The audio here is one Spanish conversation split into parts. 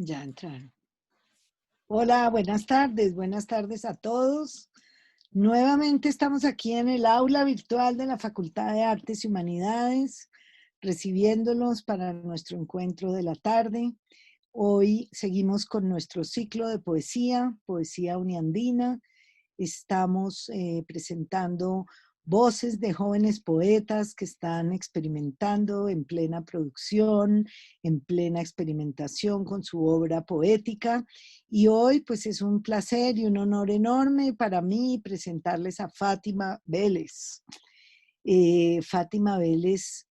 Ya entraron. Hola, buenas tardes a todos. Nuevamente estamos aquí en el aula virtual de la Facultad de Artes y Humanidades, recibiéndolos para nuestro encuentro de la tarde. Hoy seguimos con nuestro ciclo de poesía uniandina. Estamos presentando voces de jóvenes poetas que están experimentando en plena producción, en plena experimentación con su obra poética. Y hoy pues es un placer y un honor enorme para mí presentarles a Fátima Vélez. Fátima Vélez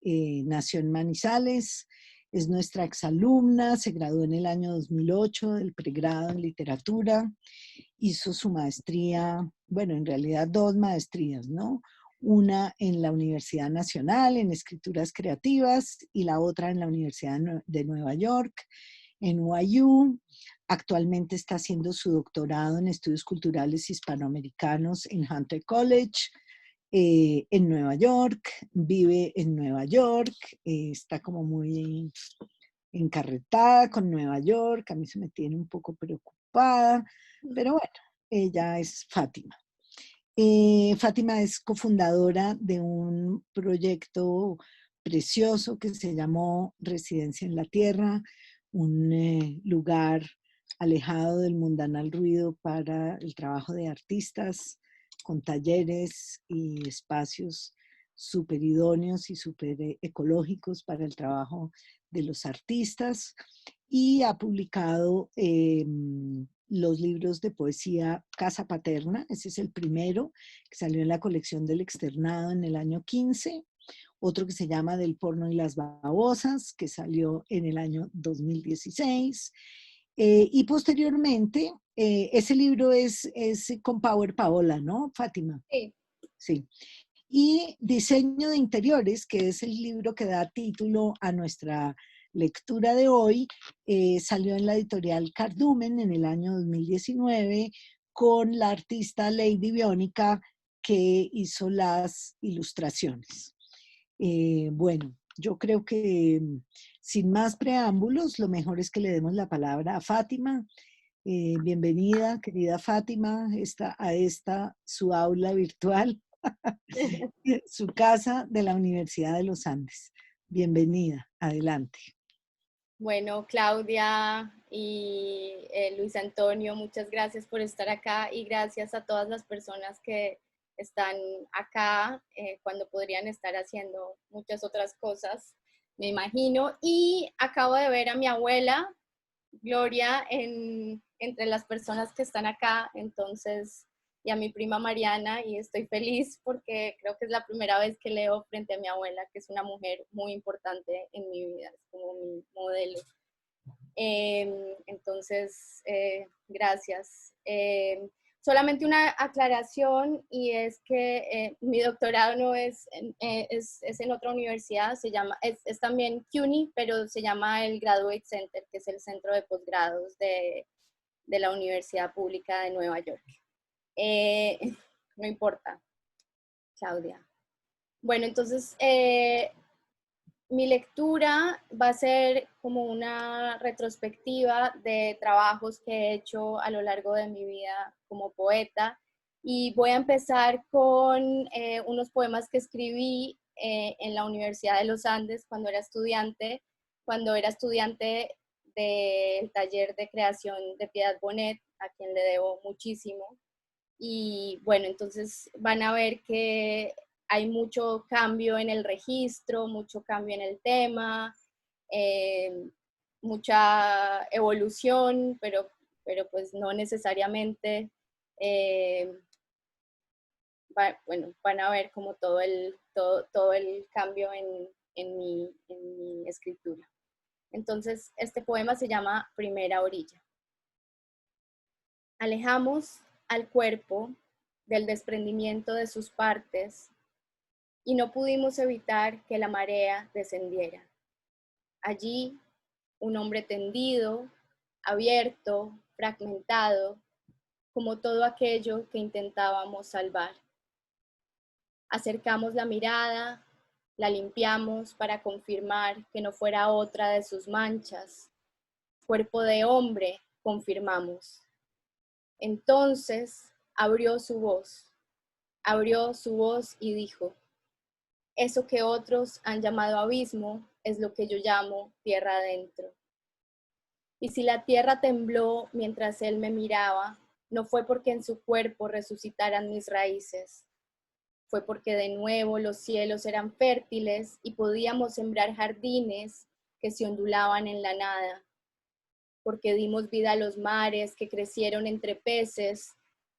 nació en Manizales, es nuestra exalumna, se graduó en el año 2008 del pregrado en literatura, hizo su maestría, bueno, en realidad dos maestrías, ¿no? Una en la Universidad Nacional en Escrituras Creativas y la otra en la Universidad de Nueva York, en NYU. Actualmente está haciendo su doctorado en Estudios Culturales Hispanoamericanos en Hunter College, en Nueva York, vive en Nueva York, está como muy encarretada con Nueva York, a mí se me tiene un poco preocupada, pero bueno, ella es Fátima. Fátima es cofundadora de un proyecto precioso que se llamó Residencia en la Tierra, un lugar alejado del mundanal ruido para el trabajo de artistas, con talleres y espacios súper idóneos y súper ecológicos para el trabajo de los artistas, y ha publicado los libros de poesía Casa Paterna, ese es el primero, que salió en la colección del Externado en el año 15, otro que se llama Del porno y las babosas, que salió en el año 2016, y posteriormente, ese libro es con Power Paola, ¿no, Fátima? Sí. Sí. Y Diseño de Interiores, que es el libro que da título a nuestra lectura de hoy, salió en la editorial Cardumen en el año 2019 con la artista Lady Biónica que hizo las ilustraciones. Bueno, yo creo que sin más preámbulos, lo mejor es que le demos la palabra a Fátima. Bienvenida, querida Fátima, a esta su aula virtual, su casa de la Universidad de los Andes. Bienvenida, adelante. Bueno, Claudia y Luis Antonio, muchas gracias por estar acá y gracias a todas las personas que están acá cuando podrían estar haciendo muchas otras cosas, me imagino. Y acabo de ver a mi abuela, Gloria, entre las personas que están acá, entonces, y a mi prima Mariana, y estoy feliz porque creo que es la primera vez que leo frente a mi abuela, que es una mujer muy importante en mi vida, es como mi modelo. Entonces, gracias. Solamente una aclaración, y es que mi doctorado no es en otra universidad, es también CUNY, pero se llama el Graduate Center, que es el centro de posgrados de la Universidad Pública de Nueva York. No importa, Claudia. Bueno, entonces, mi lectura va a ser como una retrospectiva de trabajos que he hecho a lo largo de mi vida como poeta, y voy a empezar con unos poemas que escribí en la Universidad de los Andes cuando era estudiante del taller de creación de Piedad Bonet, a quien le debo muchísimo. Y bueno, entonces van a ver que hay mucho cambio en el registro, mucho cambio en el tema, mucha evolución, pero pues no necesariamente, bueno, van a ver como todo el cambio en mi escritura. Entonces, este poema se llama Primera Orilla. Alejamos al cuerpo del desprendimiento de sus partes y no pudimos evitar que la marea descendiera. Allí, un hombre tendido, abierto, fragmentado, como todo aquello que intentábamos salvar. Acercamos la mirada, la limpiamos para confirmar que no fuera otra de sus manchas, cuerpo de hombre, confirmamos. Entonces abrió su voz y dijo, eso que otros han llamado abismo es lo que yo llamo tierra adentro. Y si la tierra tembló mientras él me miraba, no fue porque en su cuerpo resucitaran mis raíces, fue porque de nuevo los cielos eran fértiles y podíamos sembrar jardines que se ondulaban en la nada, porque dimos vida a los mares que crecieron entre peces,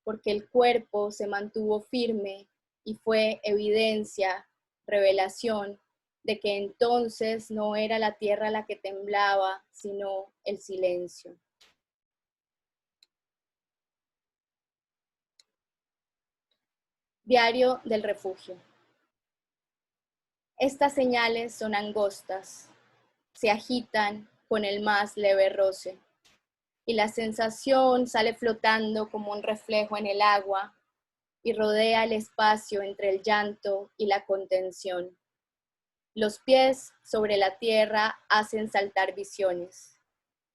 porque el cuerpo se mantuvo firme y fue evidencia, revelación, de que entonces no era la tierra la que temblaba, sino el silencio. Diario del refugio. Estas señales son angostas, se agitan con el más leve roce, y la sensación sale flotando como un reflejo en el agua y rodea el espacio entre el llanto y la contención. Los pies sobre la tierra hacen saltar visiones.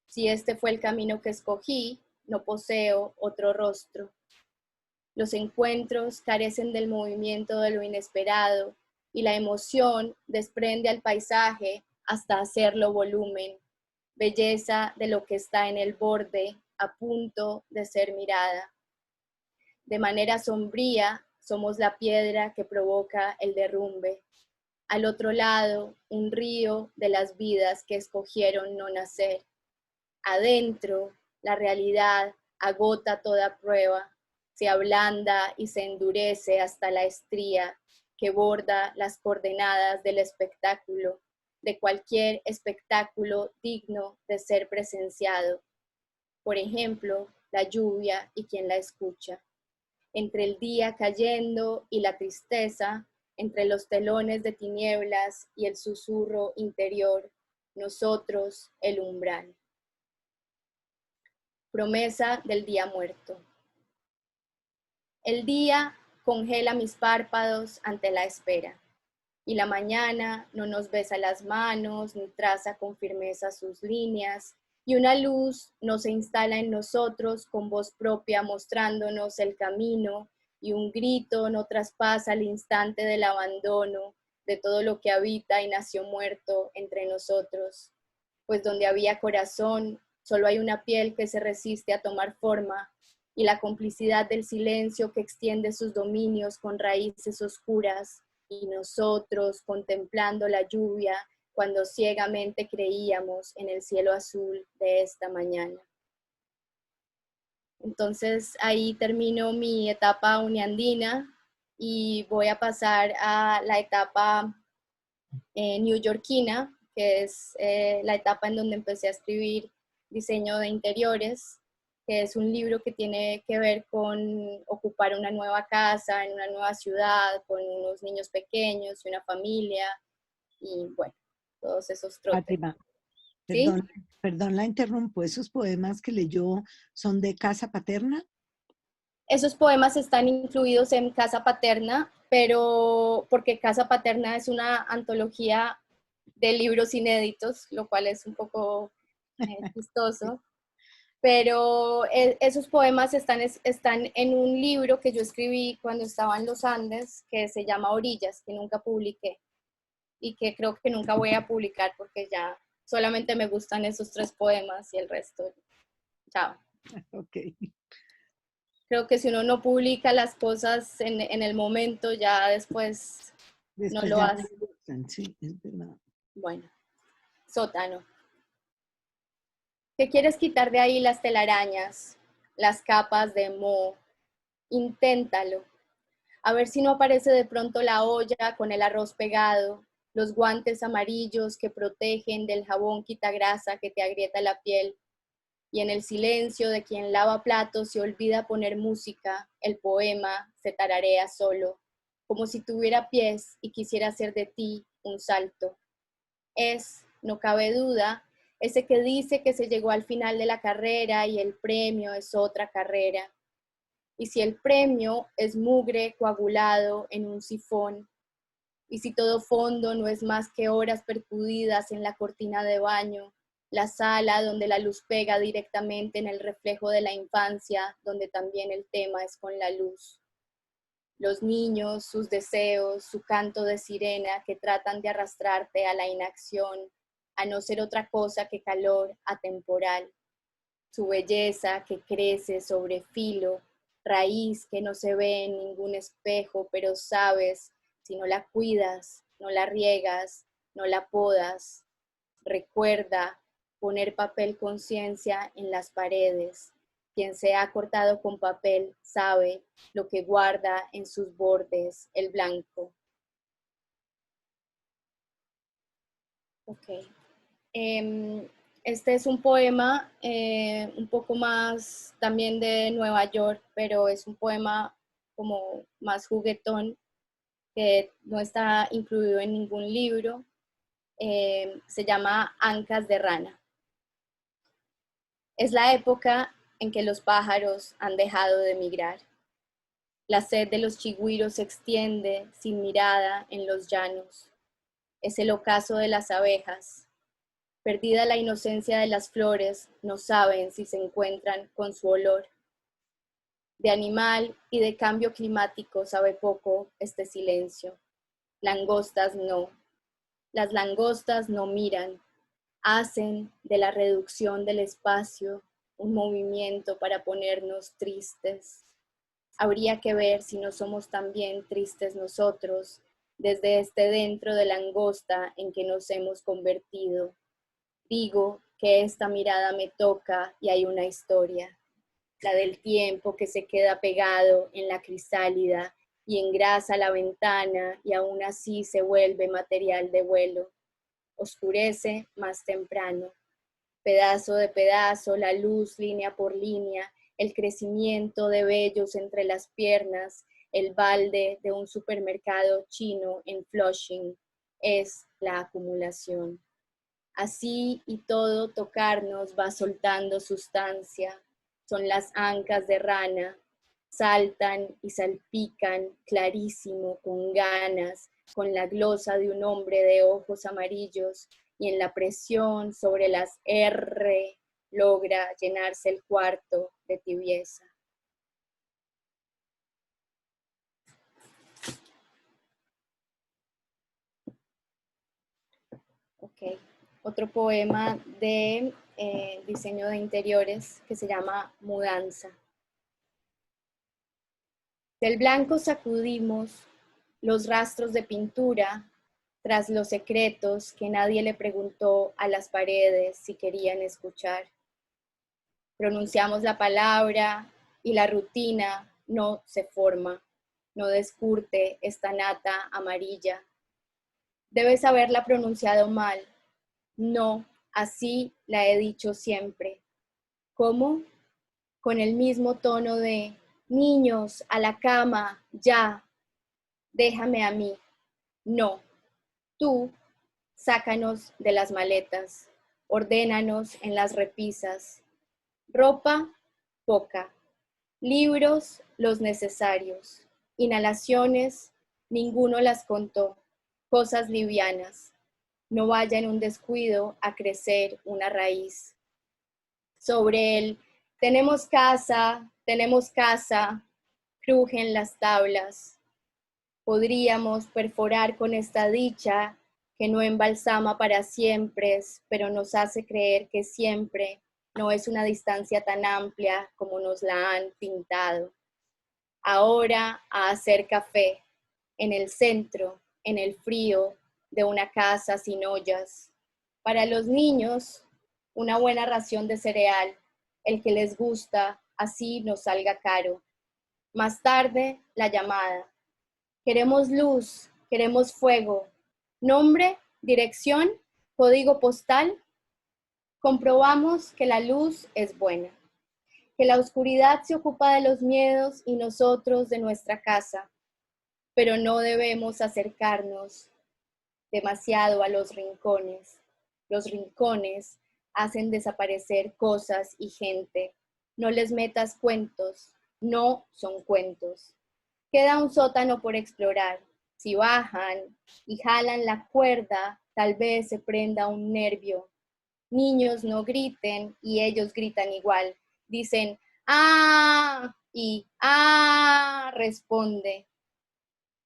Si este fue el camino que escogí, no poseo otro rostro. Los encuentros carecen del movimiento de lo inesperado y la emoción desprende al paisaje hasta hacerlo volumen, belleza de lo que está en el borde, a punto de ser mirada. De manera sombría, somos la piedra que provoca el derrumbe. Al otro lado, un río de las vidas que escogieron no nacer. Adentro, la realidad agota toda prueba, se ablanda y se endurece hasta la estría que borda las coordenadas del espectáculo, de cualquier espectáculo digno de ser presenciado. Por ejemplo, la lluvia y quien la escucha. Entre el día cayendo y la tristeza, entre los telones de tinieblas y el susurro interior, nosotros el umbral. Promesa del día muerto. El día congela mis párpados ante la espera, y la mañana no nos besa las manos ni traza con firmeza sus líneas, y una luz no se instala en nosotros con voz propia mostrándonos el camino, y un grito no traspasa el instante del abandono de todo lo que habita y nació muerto entre nosotros, pues donde había corazón, solo hay una piel que se resiste a tomar forma, y la complicidad del silencio que extiende sus dominios con raíces oscuras, y nosotros contemplando la lluvia cuando ciegamente creíamos en el cielo azul de esta mañana. Entonces ahí termino mi etapa uniandina y voy a pasar a la etapa neoyorquina, que es la etapa en donde empecé a escribir diseño de interiores, que es un libro que tiene que ver con ocupar una nueva casa en una nueva ciudad, con unos niños pequeños y una familia, y bueno, todos esos trotes. Fátima, ¿Sí? perdón, la interrumpo. ¿Esos poemas que leyó son de Casa Paterna? Esos poemas están incluidos en Casa Paterna, pero porque Casa Paterna es una antología de libros inéditos, lo cual es un poco chistoso. Pero esos poemas están en un libro que yo escribí cuando estaba en los Andes, que se llama Orillas, que nunca publiqué y que creo que nunca voy a publicar porque ya solamente me gustan esos 3 poemas y el resto, chao. Ok. Creo que si uno no publica las cosas en el momento, ya después no lo ya no hace. me gustan, sí, es verdad. Bueno, sótano. ¿Qué quieres quitar de ahí las telarañas, las capas de moho? Inténtalo. A ver si no aparece de pronto la olla con el arroz pegado, los guantes amarillos que protegen del jabón quitagrasa que te agrieta la piel, y en el silencio de quien lava platos se olvida poner música, el poema se tararea solo, como si tuviera pies y quisiera hacer de ti un salto. Es, no cabe duda, ese que dice que se llegó al final de la carrera y el premio es otra carrera. Y si el premio es mugre coagulado en un sifón, y si todo fondo no es más que horas percudidas en la cortina de baño, la sala donde la luz pega directamente en el reflejo de la infancia, donde también el tema es con la luz. Los niños, sus deseos, su canto de sirena que tratan de arrastrarte a la inacción, a no ser otra cosa que calor atemporal. Su belleza que crece sobre filo, raíz que no se ve en ningún espejo, pero sabes, si no la cuidas, no la riegas, no la podas. Recuerda poner papel conciencia en las paredes. Quien se ha cortado con papel sabe lo que guarda en sus bordes el blanco. Ok. Este es un poema un poco más también de Nueva York, pero es un poema como más juguetón, que no está incluido en ningún libro. Se llama Ancas de Rana. Es la época en que los pájaros han dejado de migrar. La sed de los chigüiros se extiende sin mirada en los llanos. Es el ocaso de las abejas. Perdida la inocencia de las flores, no saben si se encuentran con su olor. De animal y de cambio climático sabe poco este silencio. Langostas no. Las langostas no miran. Hacen de la reducción del espacio un movimiento para ponernos tristes. Habría que ver si no somos también tristes nosotros desde este dentro de langosta en que nos hemos convertido. Digo que esta mirada me toca y hay una historia, la del tiempo que se queda pegado en la crisálida y engrasa la ventana y aún así se vuelve material de vuelo. Oscurece más temprano. Pedazo de pedazo, la luz línea por línea, el crecimiento de vellos entre las piernas, el balde de un supermercado chino en Flushing, es la acumulación. Así y todo tocarnos va soltando sustancia, son las ancas de rana, saltan y salpican clarísimo, con ganas, con la glosa de un hombre de ojos amarillos, y en la presión sobre las R logra llenarse el cuarto de tibieza. Ok, otro poema de diseño de interiores que se llama Mudanza. Del blanco sacudimos los rastros de pintura tras los secretos que nadie le preguntó a las paredes si querían escuchar. Pronunciamos la palabra y la rutina no se forma, no descurte esta nata amarilla. Debes haberla pronunciado mal. No, así la he dicho siempre. ¿Cómo? Con el mismo tono de niños, a la cama, ya, déjame a mí. No, tú, sácanos de las maletas, ordénanos en las repisas. Ropa, poca. Libros, los necesarios. Inhalaciones, ninguno las contó. Cosas livianas. No vaya en un descuido a crecer una raíz. Sobre él, tenemos casa, crujen las tablas. Podríamos perforar con esta dicha que no embalsama para siempre, pero nos hace creer que siempre no es una distancia tan amplia como nos la han pintado. Ahora a hacer café, en el centro, en el frío de una casa sin ollas. Para los niños, una buena ración de cereal, el que les gusta, así nos salga caro. Más tarde, la llamada. Queremos luz, queremos fuego. Nombre, dirección, código postal. Comprobamos que la luz es buena, que la oscuridad se ocupa de los miedos y nosotros de nuestra casa, pero no debemos acercarnos demasiado a los rincones. Los rincones hacen desaparecer cosas y gente. No les metas cuentos, no son cuentos. Queda un sótano por explorar. Si bajan y jalan la cuerda, tal vez se prenda un nervio. Niños no griten y ellos gritan igual. Dicen, ¡ah! Y ¡ah! Responde.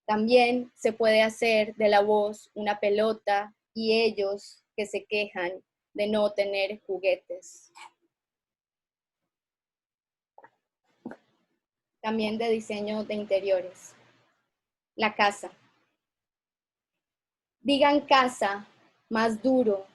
También se puede hacer de la voz una pelota y ellos que se quejan de no tener juguetes. También de diseño de interiores. La casa. Digan casa, más duro,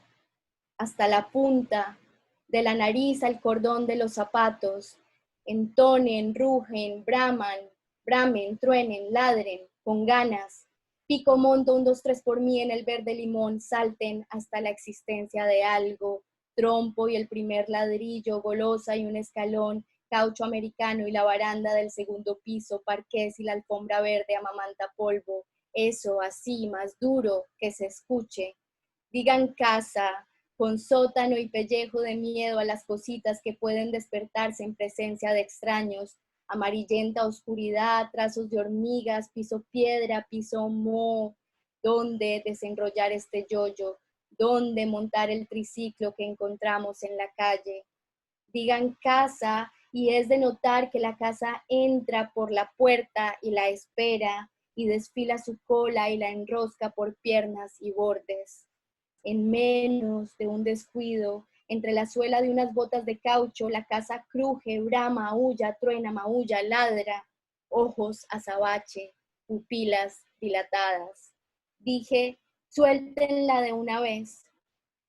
hasta la punta, de la nariz al cordón de los zapatos, entonen, rugen, bramen, truenen, ladren, con ganas, pico monto 1, 2, 3 por mí en el verde limón, salten hasta la existencia de algo, trompo y el primer ladrillo, golosa y un escalón, caucho americano y la baranda del segundo piso, parqués y la alfombra verde amamanta polvo, eso así, más duro, que se escuche. Digan casa, con sótano y pellejo de miedo a las cositas que pueden despertarse en presencia de extraños, amarillenta oscuridad, trazos de hormigas, piso piedra, piso moho, dónde desenrollar este yoyo, dónde montar el triciclo que encontramos en la calle. Digan casa y es de notar que la casa entra por la puerta y la espera y desfila su cola y la enrosca por piernas y bordes. En menos de un descuido, entre la suela de unas botas de caucho, la casa cruje, brama, aúlla, truena, maulla, ladra, ojos azabache, pupilas dilatadas. Dije, suéltenla de una vez.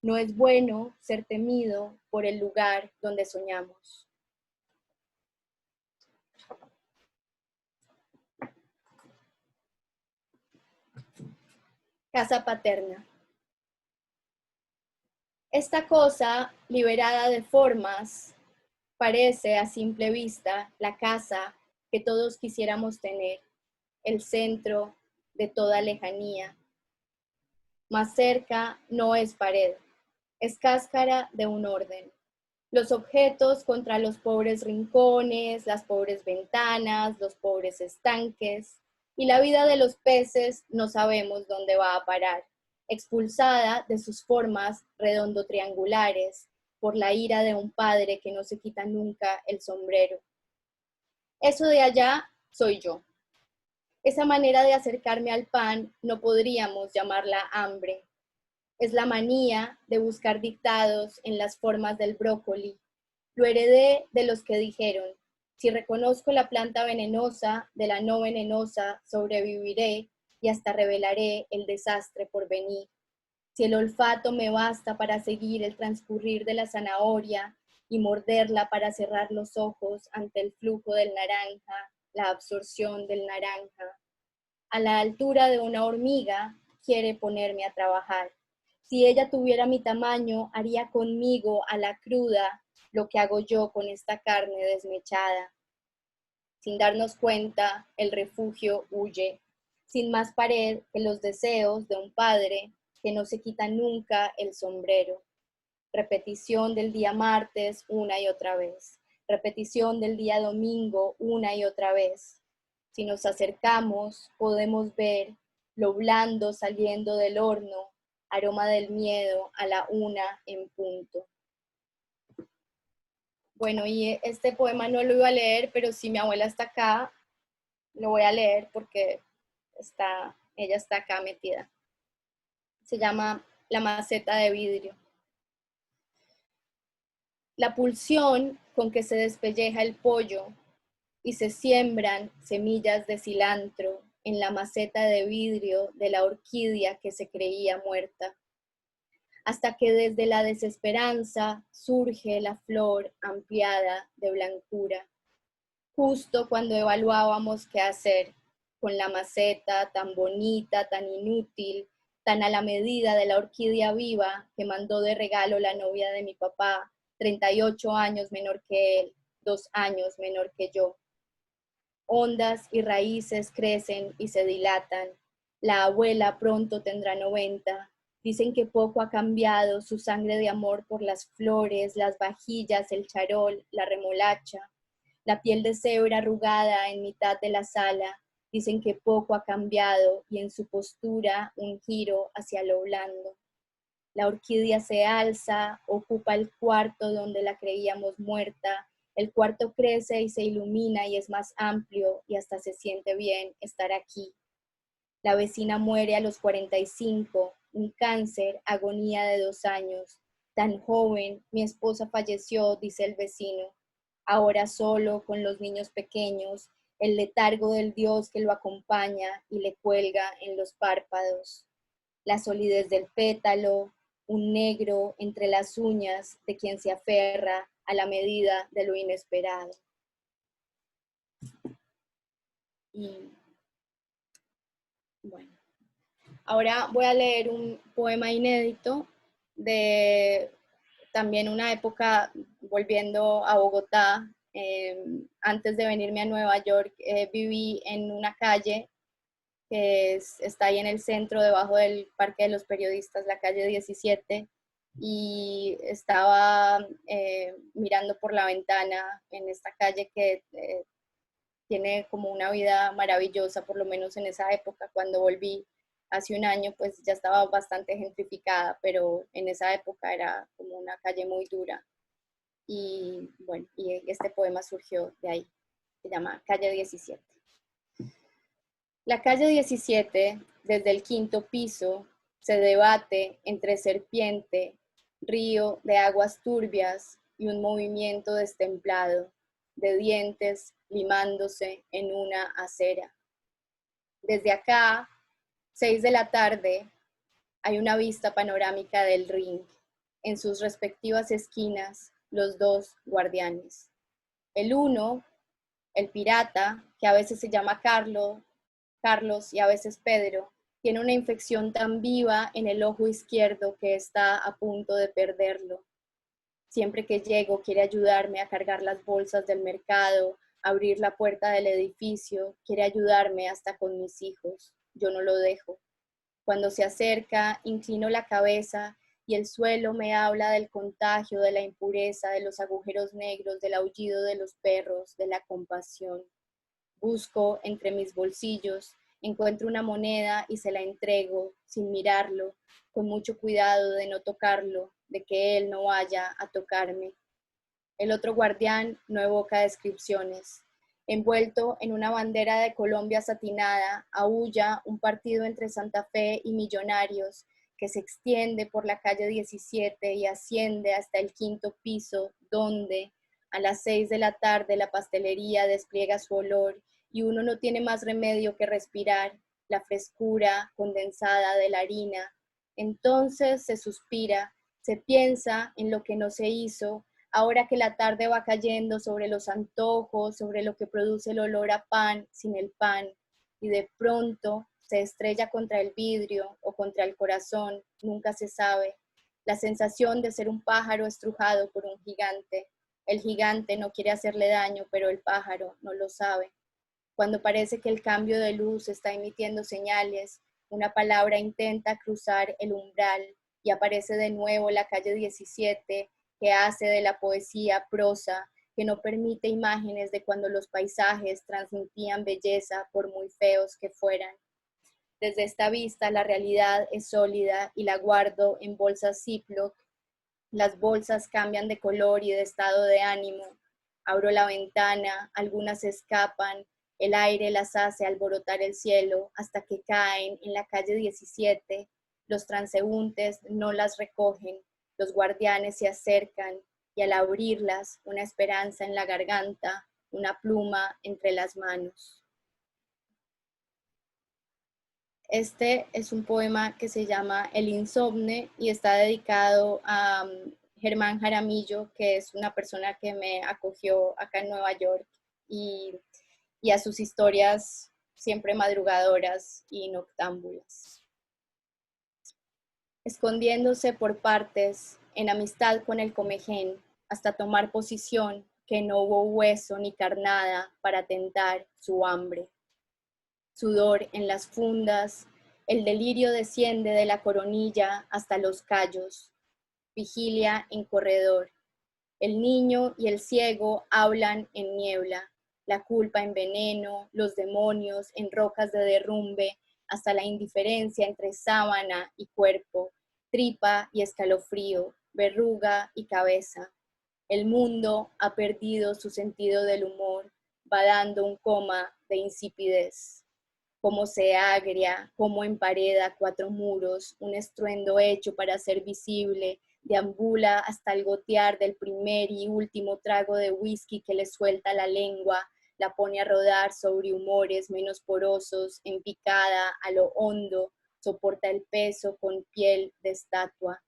No es bueno ser temido por el lugar donde soñamos. Casa paterna. Esta cosa, liberada de formas, parece a simple vista la casa que todos quisiéramos tener, el centro de toda lejanía. Más cerca no es pared, es cáscara de un orden. Los objetos contra los pobres rincones, las pobres ventanas, los pobres estanques, y la vida de los peces no sabemos dónde va a parar, expulsada de sus formas redondo triangulares por la ira de un padre que no se quita nunca el sombrero. Eso de allá soy yo. Esa manera de acercarme al pan no podríamos llamarla hambre. Es la manía de buscar dictados en las formas del brócoli. Lo heredé de los que dijeron, si reconozco la planta venenosa de la no venenosa, sobreviviré y hasta revelaré el desastre por venir. Si el olfato me basta para seguir el transcurrir de la zanahoria y morderla para cerrar los ojos ante el flujo del naranja, la absorción del naranja. A la altura de una hormiga, quiere ponerme a trabajar. Si ella tuviera mi tamaño, haría conmigo a la cruda lo que hago yo con esta carne desmechada. Sin darnos cuenta, el refugio huye, sin más pared que los deseos de un padre que no se quita nunca el sombrero. Repetición del día martes una y otra vez. Repetición del día domingo una y otra vez. Si nos acercamos, podemos ver lo blando saliendo del horno, aroma del miedo a la 1 en punto. Bueno, y este poema no lo iba a leer, pero si mi abuela está acá, lo voy a leer porque ella está acá metida. Se llama La maceta de vidrio. La pulsión con que se despelleja el pollo y se siembran semillas de cilantro en la maceta de vidrio de la orquídea que se creía muerta, hasta que desde la desesperanza surge la flor ampliada de blancura, justo cuando evaluábamos qué hacer con la maceta tan bonita, tan inútil, tan a la medida de la orquídea viva que mandó de regalo la novia de mi papá, 38 años menor que él, 2 años menor que yo. Ondas y raíces crecen y se dilatan. La abuela pronto tendrá 90. Dicen que poco ha cambiado su sangre de amor por las flores, las vajillas, el charol, la remolacha. La piel de cebra arrugada en mitad de la sala. Dicen que poco ha cambiado y en su postura un giro hacia lo blando. La orquídea se alza, ocupa el cuarto donde la creíamos muerta. El cuarto crece y se ilumina y es más amplio y hasta se siente bien estar aquí. La vecina muere a los 45, un cáncer, agonía de 2 años. Tan joven, mi esposa falleció, dice el vecino. Ahora solo, con los niños pequeños, el letargo del Dios que lo acompaña y le cuelga en los párpados. La solidez del pétalo, un negro entre las uñas de quien se aferra a la medida de lo inesperado. Y bueno, ahora voy a leer un poema inédito de también una época volviendo a Bogotá. Antes de venirme a Nueva York, viví en una calle que está ahí en el centro, debajo del Parque de los Periodistas, la calle 17, y estaba mirando por la ventana en esta calle que tiene como una vida maravillosa, por lo menos en esa época. Cuando volví hace un año, pues ya estaba bastante gentrificada, pero en esa época era como una calle muy dura. Y bueno, y este poema surgió de ahí, se llama Calle 17. La calle 17, desde el 5º piso, se debate entre serpiente, río de aguas turbias y un movimiento destemplado de dientes limándose en una acera. Desde acá, 6 de la tarde, hay una vista panorámica del ring. En sus respectivas esquinas, los 2 guardianes. El uno, el pirata, que a veces se llama Carlos y a veces Pedro, tiene una infección tan viva en el ojo izquierdo que está a punto de perderlo. Siempre que llego quiere ayudarme a cargar las bolsas del mercado, abrir la puerta del edificio, quiere ayudarme hasta con mis hijos. Yo no lo dejo. Cuando se acerca, inclino la cabeza y el suelo me habla del contagio, de la impureza, de los agujeros negros, del aullido de los perros, de la compasión. Busco entre mis bolsillos, encuentro una moneda y se la entrego sin mirarlo, con mucho cuidado de no tocarlo, de que él no vaya a tocarme. El otro guardián no evoca descripciones. Envuelto en una bandera de Colombia satinada, aúlla un partido entre Santa Fe y Millonarios que se extiende por la calle 17 y asciende hasta el 5º piso, donde a las 6 de la tarde la pastelería despliega su olor y uno no tiene más remedio que respirar la frescura condensada de la harina. Entonces se suspira, se piensa en lo que no se hizo, ahora que la tarde va cayendo sobre los antojos, sobre lo que produce el olor a pan sin el pan, y de pronto se estrella contra el vidrio o contra el corazón, nunca se sabe. La sensación de ser un pájaro estrujado por un gigante. El gigante no quiere hacerle daño, pero el pájaro no lo sabe. Cuando parece que el cambio de luz está emitiendo señales, una palabra intenta cruzar el umbral y aparece de nuevo la calle 17, que hace de la poesía prosa, que no permite imágenes de cuando los paisajes transmitían belleza por muy feos que fueran. Desde esta vista la realidad es sólida y la guardo en bolsas Ziploc. Las bolsas cambian de color y de estado de ánimo. Abro la ventana, algunas escapan, el aire las hace alborotar el cielo hasta que caen en la calle 17. Los transeúntes no las recogen, los guardianes se acercan y al abrirlas, una esperanza en la garganta, una pluma entre las manos. Este es un poema que se llama El Insomne y está dedicado a Germán Jaramillo, que es una persona que me acogió acá en Nueva York, y a sus historias siempre madrugadoras y noctámbulas. Escondiéndose por partes, en amistad con el comején, hasta tomar posición que no hubo hueso ni carnada para tentar su hambre. Sudor en las fundas, el delirio desciende de la coronilla hasta los callos. Vigilia en corredor. El niño y el ciego hablan en niebla, la culpa en veneno, los demonios en rocas de derrumbe, hasta la indiferencia entre sábana y cuerpo, tripa y escalofrío, verruga y cabeza. El mundo ha perdido su sentido del humor, va dando un coma de insipidez. Cómo se agria, cómo empareda cuatro muros, un estruendo hecho para ser visible, deambula hasta el gotear del primer y último trago de whisky que le suelta la lengua, la pone a rodar sobre humores menos porosos, en picada a lo hondo, soporta el peso con piel de estatua.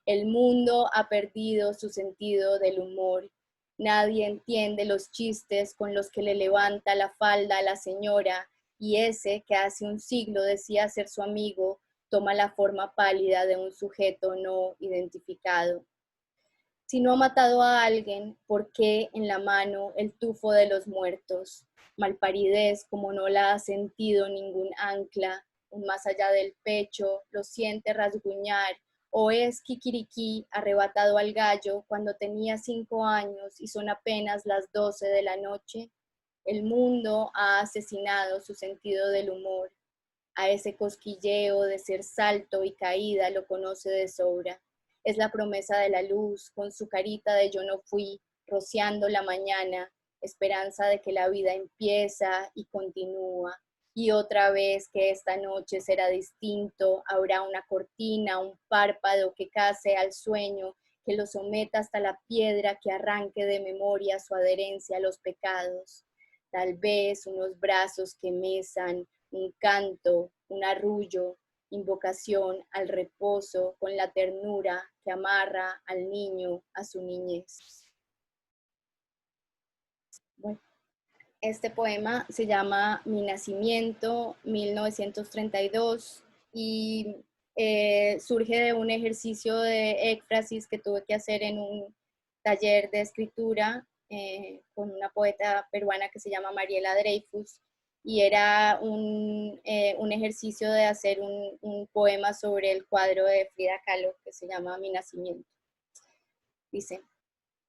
El mundo ha perdido su sentido del humor. Nadie entiende los chistes con los que le levanta la falda a la señora, y ese que hace un siglo decía ser su amigo, toma la forma pálida de un sujeto no identificado. Si no ha matado a alguien, ¿por qué en la mano el tufo de los muertos? Malparidez como no la ha sentido ningún ancla, más allá del pecho, lo siente rasguñar, o es kikiriki arrebatado al gallo cuando tenía 5 años y son apenas las 12 de la noche. El mundo ha asesinado su sentido del humor. A ese cosquilleo de ser salto y caída lo conoce de sobra. Es la promesa de la luz, con su carita de yo no fui, rociando la mañana, esperanza de que la vida empieza y continúa. Y otra vez que esta noche será distinto, habrá una cortina, un párpado que case al sueño, que lo someta hasta la piedra, que arranque de memoria su adherencia a los pecados. Tal vez unos brazos que mesan, un canto, un arrullo, invocación al reposo con la ternura que amarra al niño a su niñez. Bueno, este poema se llama Mi nacimiento, 1932, y surge de un ejercicio de éfrasis que tuve que hacer en un taller de escritura con una poeta peruana que se llama Mariela Dreyfus, y era un ejercicio de hacer un poema sobre el cuadro de Frida Kahlo que se llama Mi nacimiento. Dice: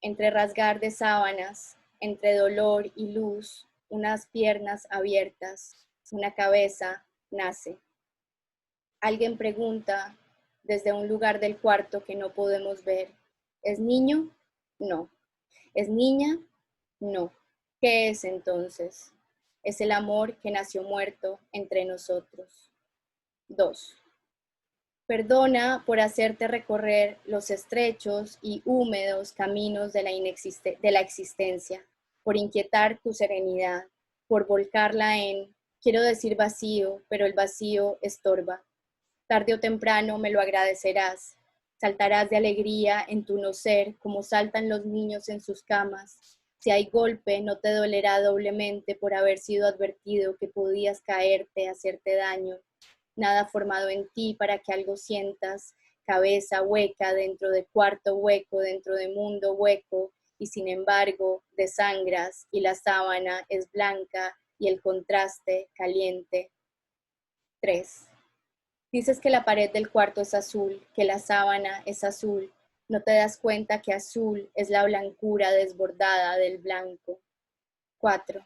entre rasgar de sábanas, entre dolor y luz, unas piernas abiertas, una cabeza nace. Alguien pregunta desde un lugar del cuarto que no podemos ver: ¿es niño? No. ¿Es niña? No. ¿Qué es entonces? Es el amor que nació muerto entre nosotros. 2. Perdona por hacerte recorrer los estrechos y húmedos caminos de la existencia, por inquietar tu serenidad, por volcarla en, quiero decir vacío, pero el vacío estorba. Tarde o temprano me lo agradecerás. Saltarás de alegría en tu no ser, como saltan los niños en sus camas. Si hay golpe, no te dolerá doblemente por haber sido advertido que podías caerte, hacerte daño. Nada formado en ti para que algo sientas, cabeza hueca dentro de cuarto hueco, dentro de mundo hueco, y sin embargo desangras y la sábana es blanca y el contraste caliente. 3. Dices que la pared del cuarto es azul, que la sábana es azul. No te das cuenta que azul es la blancura desbordada del blanco. 4.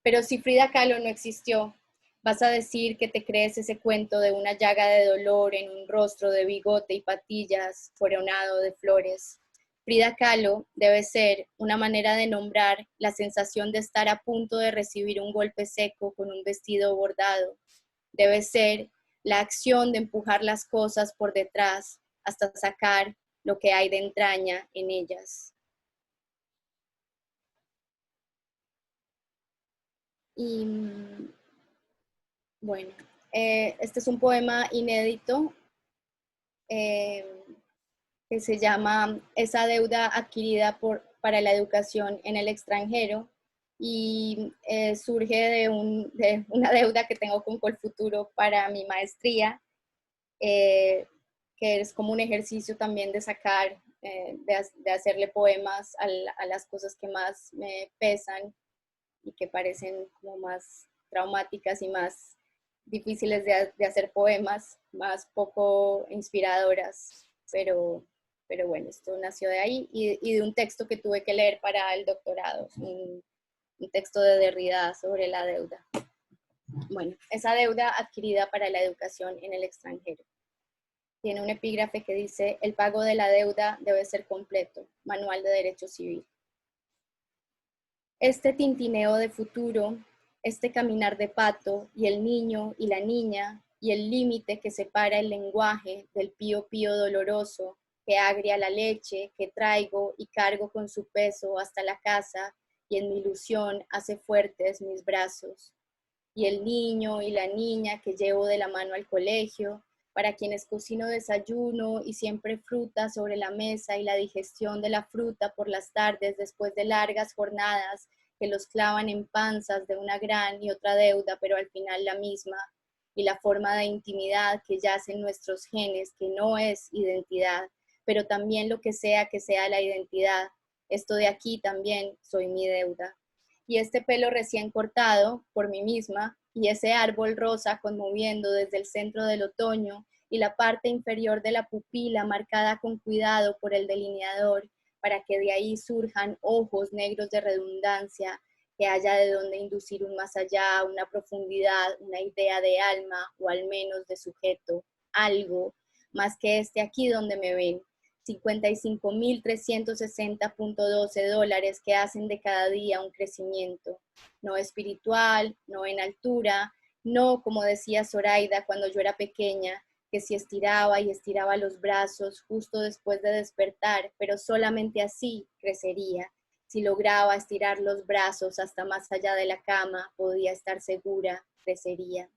Pero si Frida Kahlo no existió, vas a decir que te crees ese cuento de una llaga de dolor en un rostro de bigote y patillas coronado de flores. Frida Kahlo debe ser una manera de nombrar la sensación de estar a punto de recibir un golpe seco con un vestido bordado. Debe ser la acción de empujar las cosas por detrás hasta sacar lo que hay de entraña en ellas. Y bueno, este es un poema inédito que se llama Esa deuda adquirida para la educación en el extranjero, y surge de una deuda que tengo con Colfuturo para mi maestría, que es como un ejercicio también de sacar, de hacerle poemas a las cosas que más me pesan y que parecen como más traumáticas y más difíciles de hacer poemas, más poco inspiradoras, pero bueno, esto nació de ahí y de un texto que tuve que leer para el doctorado, un texto de Derrida sobre la deuda. Bueno, esa deuda adquirida para la educación en el extranjero. Tiene un epígrafe que dice: el pago de la deuda debe ser completo. Manual de Derecho Civil. Este tintineo de futuro, este caminar de pato y el niño y la niña y el límite que separa el lenguaje del pío pío doloroso que agria la leche que traigo y cargo con su peso hasta la casa y en mi ilusión hace fuertes mis brazos. Y el niño y la niña que llevo de la mano al colegio, para quienes cocino desayuno y siempre fruta sobre la mesa y la digestión de la fruta por las tardes después de largas jornadas que los clavan en panzas de una gran y otra deuda, pero al final la misma, y la forma de intimidad que yace en nuestros genes, que no es identidad, pero también lo que sea la identidad. Esto de aquí también soy mi deuda. Y este pelo recién cortado por mí misma, y ese árbol rosa conmoviendo desde el centro del otoño, y la parte inferior de la pupila marcada con cuidado por el delineador, para que de ahí surjan ojos negros de redundancia, que haya de donde inducir un más allá, una profundidad, una idea de alma, o al menos de sujeto, algo, más que este aquí donde me ven. 55.360.12 dólares que hacen de cada día un crecimiento, no espiritual, no en altura, no como decía Zoraida cuando yo era pequeña, que si estiraba y estiraba los brazos justo después de despertar, pero solamente así crecería. Si lograba estirar los brazos hasta más allá de la cama, podía estar segura, crecería.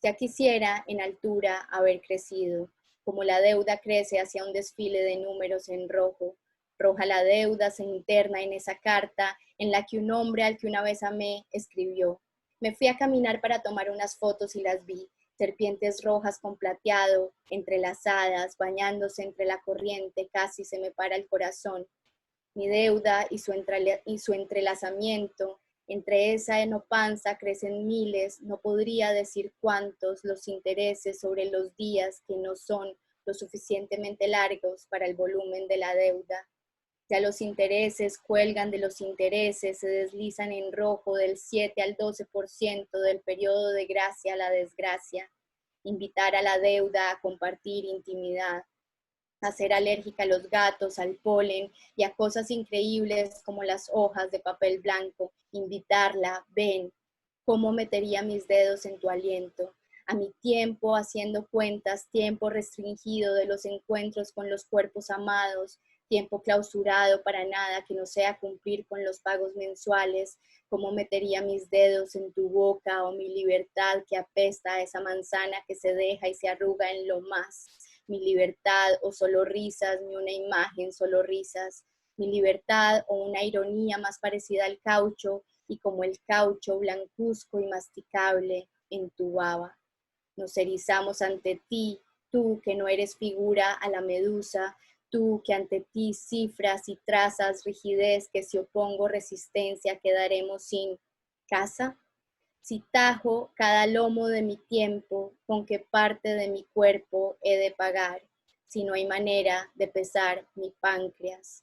Ya quisiera en altura haber crecido, como la deuda crece hacia un desfile de números en rojo. Roja la deuda se interna en esa carta en la que un hombre al que una vez amé escribió. Me fui a caminar para tomar unas fotos y las vi, serpientes rojas con plateado, entrelazadas, bañándose entre la corriente, casi se me para el corazón. Mi deuda y su entrelazamiento, entre esa enopanza crecen miles, no podría decir cuántos, los intereses sobre los días que no son lo suficientemente largos para el volumen de la deuda. Ya los intereses cuelgan de los intereses, se deslizan en rojo del 7 al 12% del periodo de gracia a la desgracia. Invitar a la deuda a compartir intimidad, a ser alérgica a los gatos, al polen y a cosas increíbles como las hojas de papel blanco. Invitarla, ven, ¿cómo metería mis dedos en tu aliento? A mi tiempo haciendo cuentas, tiempo restringido de los encuentros con los cuerpos amados, tiempo clausurado para nada que no sea cumplir con los pagos mensuales, cómo metería mis dedos en tu boca o mi libertad que apesta a esa manzana que se deja y se arruga en lo más. Mi libertad o solo risas, ni una imagen, solo risas. Mi libertad o una ironía más parecida al caucho y como el caucho blancuzco y masticable en tu baba. Nos erizamos ante ti, tú que no eres figura a la medusa, tú que ante ti cifras y trazas rigidez que si opongo resistencia quedaremos sin casa. Si tajo cada lomo de mi tiempo, con qué parte de mi cuerpo he de pagar, si no hay manera de pesar mi páncreas.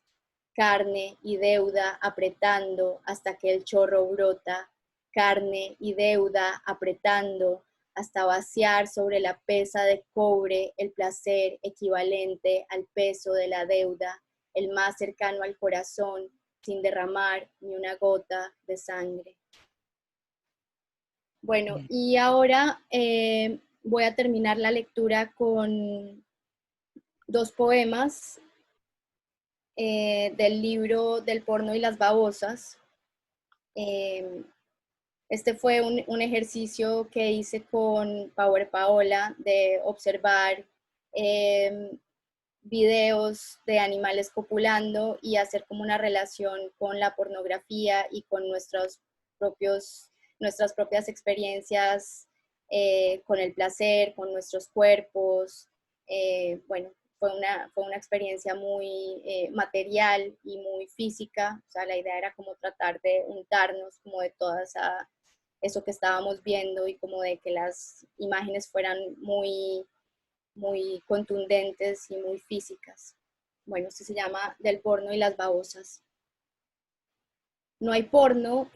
Carne y deuda apretando hasta que el chorro brota, carne y deuda apretando hasta vaciar sobre la pesa de cobre el placer equivalente al peso de la deuda, el más cercano al corazón, sin derramar ni una gota de sangre. Bueno, y ahora voy a terminar la lectura con dos poemas del libro del porno y las babosas. Este fue un ejercicio que hice con Power Paola de observar videos de animales copulando y hacer como una relación con la pornografía y con nuestras propias experiencias con el placer, con nuestros cuerpos. Bueno, fue una experiencia muy material y muy física. O sea, la idea era como tratar de untarnos como de toda eso que estábamos viendo y como de que las imágenes fueran muy contundentes y muy físicas. Bueno, esto se llama Del porno y las babosas. No hay porno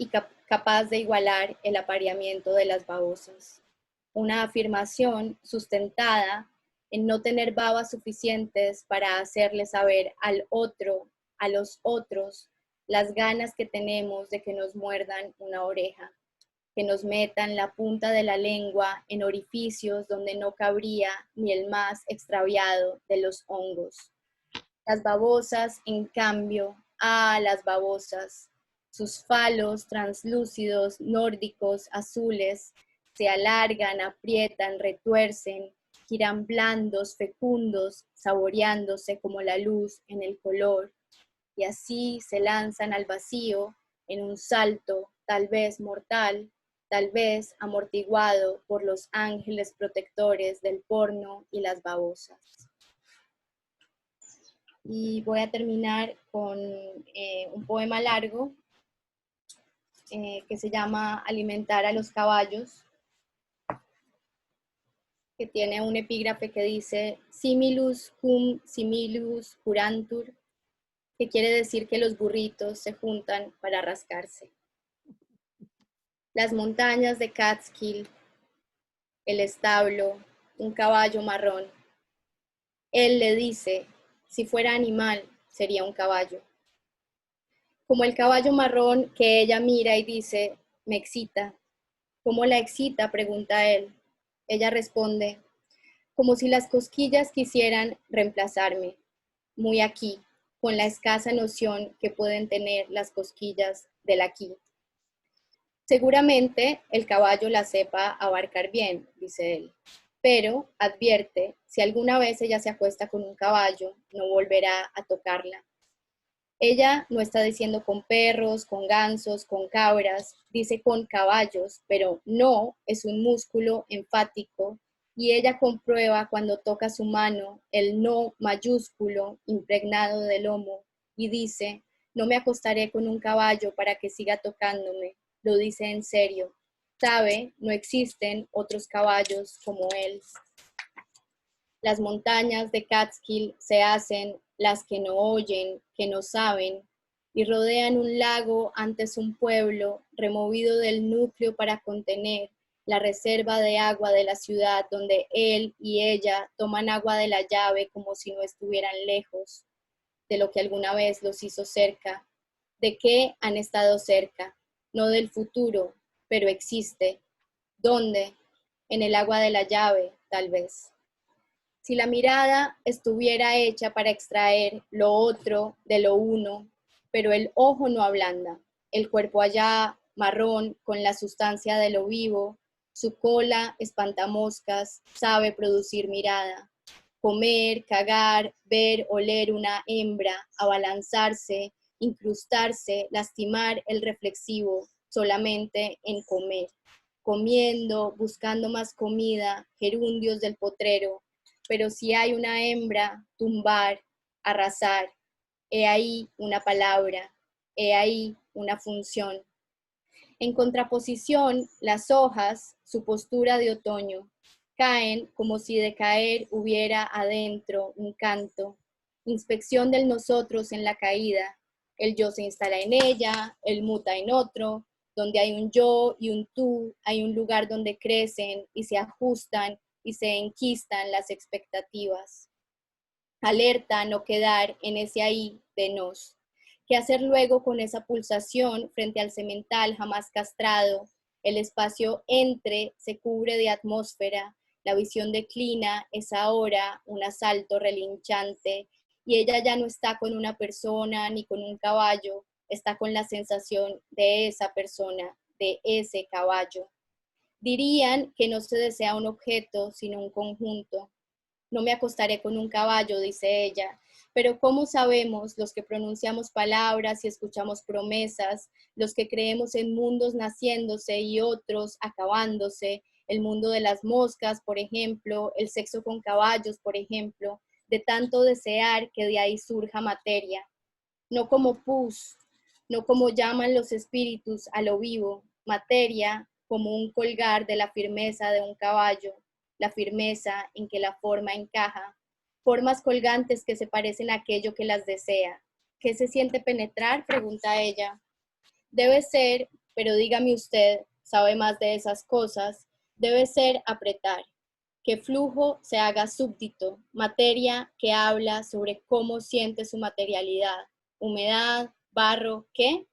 capaz de igualar el apareamiento de las babosas. Una afirmación sustentada en no tener babas suficientes para hacerle saber al otro, a los otros, las ganas que tenemos de que nos muerdan una oreja, que nos metan la punta de la lengua en orificios donde no cabría ni el más extraviado de los hongos. Las babosas, en cambio, las babosas, sus falos translúcidos, nórdicos, azules, se alargan, aprietan, retuercen, giran blandos, fecundos, saboreándose como la luz en el color, y así se lanzan al vacío en un salto, tal vez mortal, tal vez amortiguado por los ángeles protectores del porno y las babosas. Y voy a terminar con un poema largo que se llama Alimentar a los caballos, que tiene un epígrafe que dice similus cum similus curantur, que quiere decir que los burritos se juntan para rascarse. Las montañas de Catskill, el establo, un caballo marrón. Él le dice, si fuera animal, sería un caballo. Como el caballo marrón que ella mira y dice, me excita. ¿Cómo la excita?, pregunta él. Ella responde, como si las cosquillas quisieran reemplazarme, muy aquí, con la escasa noción que pueden tener las cosquillas del aquí. Seguramente el caballo la sepa abarcar bien, dice él, pero advierte, si alguna vez ella se acuesta con un caballo, no volverá a tocarla. Ella no está diciendo con perros, con gansos, con cabras, dice con caballos, pero no es un músculo enfático y ella comprueba cuando toca su mano el no mayúsculo impregnado de lomo y dice, no me acostaré con un caballo para que siga tocándome, lo dice en serio. Sabe, no existen otros caballos como él. Las montañas de Catskill se hacen las que no oyen, que no saben, y rodean un lago antes un pueblo removido del núcleo para contener la reserva de agua de la ciudad donde él y ella toman agua de la llave como si no estuvieran lejos de lo que alguna vez los hizo cerca, de qué han estado cerca, no del futuro, pero existe. ¿Dónde? En el agua de la llave, tal vez. Si la mirada estuviera hecha para extraer lo otro de lo uno, pero el ojo no ablanda, el cuerpo allá marrón con la sustancia de lo vivo, su cola espantamoscas, sabe producir mirada. Comer, cagar, ver, oler una hembra, abalanzarse, incrustarse, lastimar el reflexivo, solamente en comer. Comiendo, buscando más comida, gerundios del potrero, pero si hay una hembra, tumbar, arrasar, he ahí una palabra, he ahí una función. En contraposición, las hojas, su postura de otoño, caen como si de caer hubiera adentro un canto, inspección del nosotros en la caída, el yo se instala en ella, el muta en otro, donde hay un yo y un tú, hay un lugar donde crecen y se ajustan y se enquistan las expectativas. Alerta a no quedar en ese ahí de nos. ¿Qué hacer luego con esa pulsación frente al semental jamás castrado? El espacio entre se cubre de atmósfera, la visión declina, es ahora un asalto relinchante y ella ya no está con una persona ni con un caballo, está con la sensación de esa persona, de ese caballo. Dirían que no se desea un objeto, sino un conjunto. No me acostaré con un caballo, dice ella, pero ¿cómo sabemos los que pronunciamos palabras y escuchamos promesas, los que creemos en mundos naciéndose y otros acabándose, el mundo de las moscas, por ejemplo, el sexo con caballos, por ejemplo, de tanto desear que de ahí surja materia? No como pus, no como llaman los espíritus a lo vivo, materia como un colgar de la firmeza de un caballo, la firmeza en que la forma encaja, formas colgantes que se parecen a aquello que las desea. ¿Qué se siente penetrar?, pregunta ella. Debe ser, pero dígame usted, sabe más de esas cosas, debe ser apretar. que flujo se haga súbdito, materia que habla sobre cómo siente su materialidad, humedad, barro, ¿qué?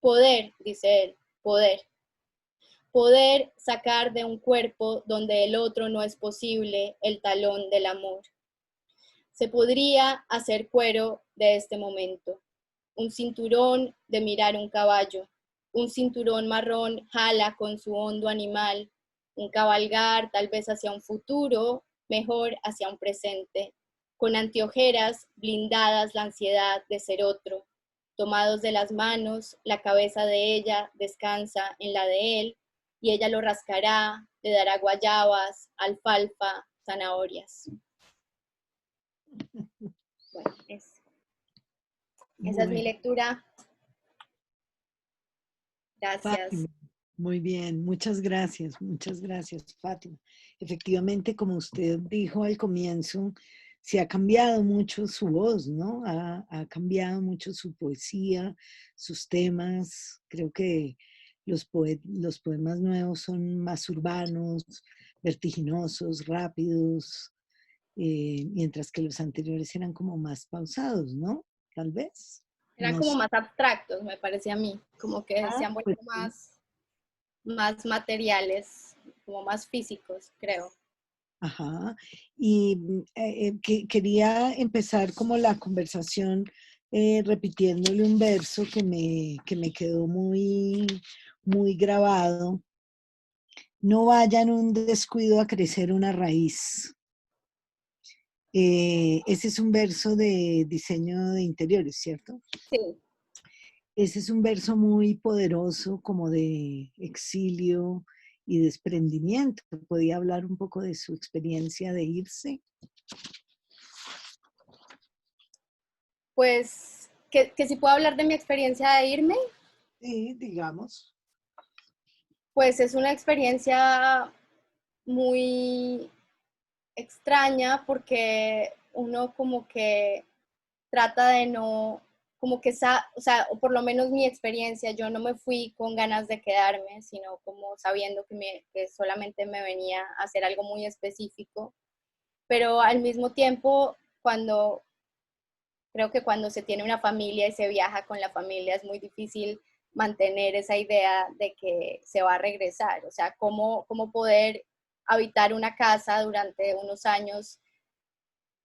Poder, dice él, poder. Poder sacar de un cuerpo donde el otro no es posible el talón del amor. Se podría hacer cuero de este momento. Un cinturón de mirar un caballo. Un cinturón marrón jala con su hondo animal. Un cabalgar tal vez hacia un futuro, mejor hacia un presente. Con anteojeras blindadas la ansiedad de ser otro. Tomados de las manos, la cabeza de ella descansa en la de él y ella lo rascará, le dará guayabas, alfalfa, zanahorias. Bueno, esa es mi Bueno, lectura. Gracias. Fátima, muy bien, muchas gracias, Fátima. Efectivamente, como usted dijo al comienzo, se ha cambiado mucho su voz, ¿no? Ha cambiado mucho su poesía, sus temas. Creo que los poemas nuevos son más urbanos, vertiginosos, rápidos, mientras que los anteriores eran como más pausados, ¿no? Tal vez. Eran No como sé. más abstractos, me parece a mí, como que se Ah, han vuelto pues sí. más materiales, como más físicos, creo. Ajá. Y quería empezar como la conversación repitiéndole un verso que me quedó muy grabado. No vaya en un descuido a crecer una raíz. Ese es un verso de diseño de interiores, ¿cierto? Sí. Ese es un verso muy poderoso, como de exilio y desprendimiento. ¿Podía hablar un poco de su experiencia de irse? Pues, que si puedo hablar de mi experiencia de irme, Sí, digamos. pues es una experiencia muy extraña porque uno como que trata de no, como que, o sea, o por lo menos mi experiencia, yo no me fui con ganas de quedarme, sino como sabiendo que solamente me venía a hacer algo muy específico, pero al mismo tiempo, creo que cuando se tiene una familia y se viaja con la familia es muy difícil mantener esa idea de que se va a regresar, o sea, cómo poder habitar una casa durante unos años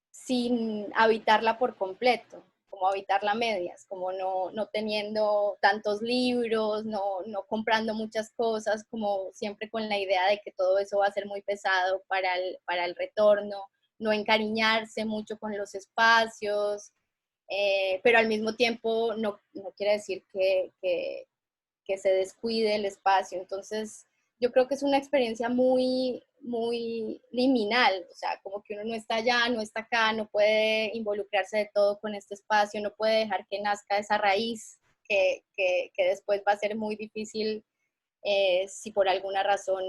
sin habitarla por completo, como habitarla a medias, como no teniendo tantos libros, no comprando muchas cosas, como siempre con la idea de que todo eso va a ser muy pesado para el retorno, no encariñarse mucho con los espacios, pero al mismo tiempo no quiere decir que se descuide el espacio. Entonces, yo creo que es una experiencia muy liminal, o sea, como que uno no está allá, no está acá, no puede involucrarse de todo con este espacio, no puede dejar que nazca esa raíz que después va a ser muy difícil si por alguna razón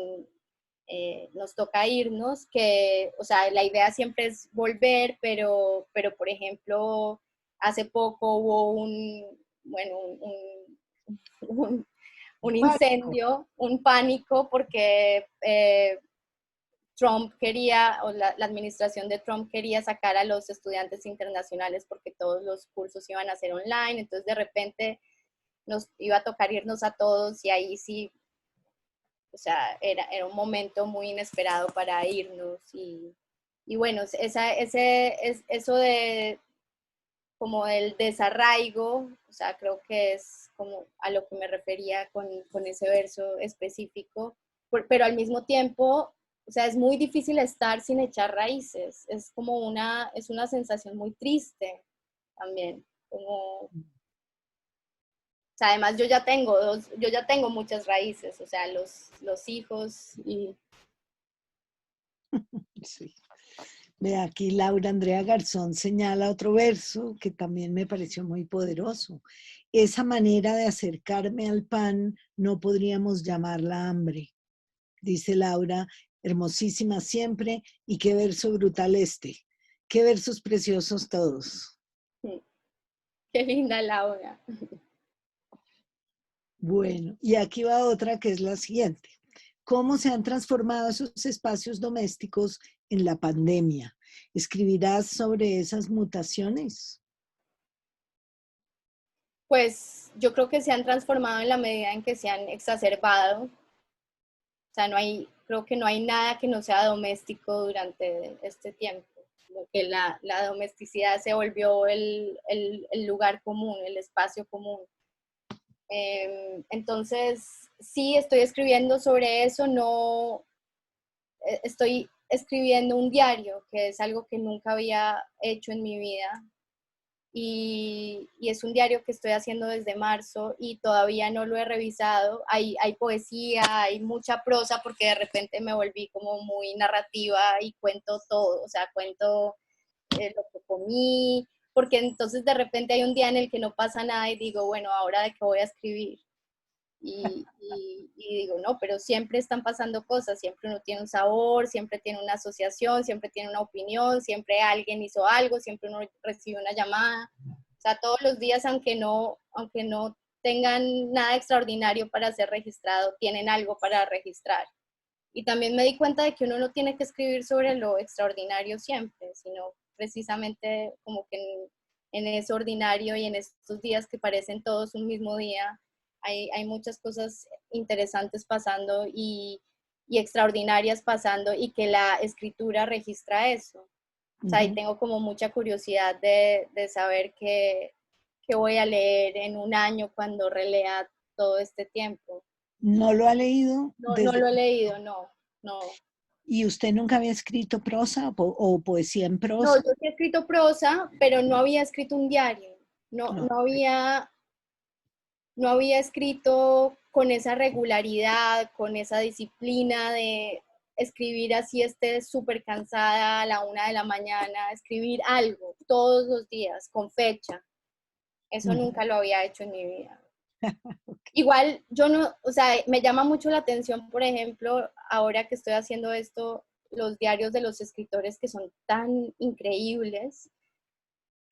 nos toca irnos, que, o sea, la idea siempre es volver, pero por ejemplo, hace poco hubo bueno, un, un Pánico. incendio, un pánico, porque Trump quería, o la administración de Trump quería sacar a los estudiantes internacionales porque todos los cursos iban a ser online, entonces de repente nos iba a tocar irnos a todos y ahí sí, o sea, era un momento muy inesperado para irnos y bueno, eso de como el desarraigo, o sea, creo que es como a lo que me refería con ese verso específico, pero al mismo tiempo, o sea, es muy difícil estar sin echar raíces, es como es una sensación muy triste también, como, o sea, además yo ya tengo muchas raíces, o sea, los hijos y... Sí. Ve aquí Laura Andrea Garzón señala otro verso que también me pareció muy poderoso. Esa manera de acercarme al pan no podríamos llamarla hambre, dice Laura, hermosísima siempre, y qué verso brutal este. Qué versos preciosos todos. Qué linda Laura. Bueno, y aquí va otra que es la siguiente. cómo se han transformado esos espacios domésticos en la pandemia. ¿Escribirás sobre esas mutaciones? Pues yo creo que se han transformado en la medida en que se han exacerbado. O sea, creo que no hay nada que no sea doméstico durante este tiempo. Como que la domesticidad se volvió el lugar común, el espacio común. Entonces, sí, estoy escribiendo sobre eso, no estoy escribiendo un diario, que es algo que nunca había hecho en mi vida. Y es un diario que estoy haciendo desde marzo y todavía no lo he revisado. Hay poesía, hay mucha prosa porque de repente me volví como muy narrativa y cuento todo, o sea, cuento lo que comí, porque entonces de repente hay un día en el que no pasa nada y digo, bueno, ahora de qué voy a escribir. Y digo, no, pero siempre están pasando cosas, siempre uno tiene un sabor, siempre tiene una asociación, siempre tiene una opinión, siempre alguien hizo algo, siempre uno recibe una llamada. O sea, todos los días, aunque no tengan nada extraordinario para ser registrado, tienen algo para registrar. Y también me di cuenta de que uno no tiene que escribir sobre lo extraordinario siempre, sino precisamente como que en ese ordinario y en estos días que parecen todos un mismo día, hay muchas cosas interesantes pasando y extraordinarias pasando y que la escritura registra eso. O sea, y tengo como mucha curiosidad de saber qué voy a leer en un año cuando relea todo este tiempo. ¿No lo ha leído No, no desde... lo he leído, no, no. ¿Y usted nunca había escrito prosa o poesía en No, prosa? yo sí he escrito prosa, pero no había escrito un diario. No, No. no había escrito con esa regularidad, con esa disciplina de escribir así esté súper cansada a la 1 de la mañana, escribir algo todos los días, con fecha. Eso nunca lo había hecho en mi vida. Igual yo no, o sea, me llama mucho la atención, por ejemplo, ahora que estoy haciendo esto, los diarios de los escritores que son tan increíbles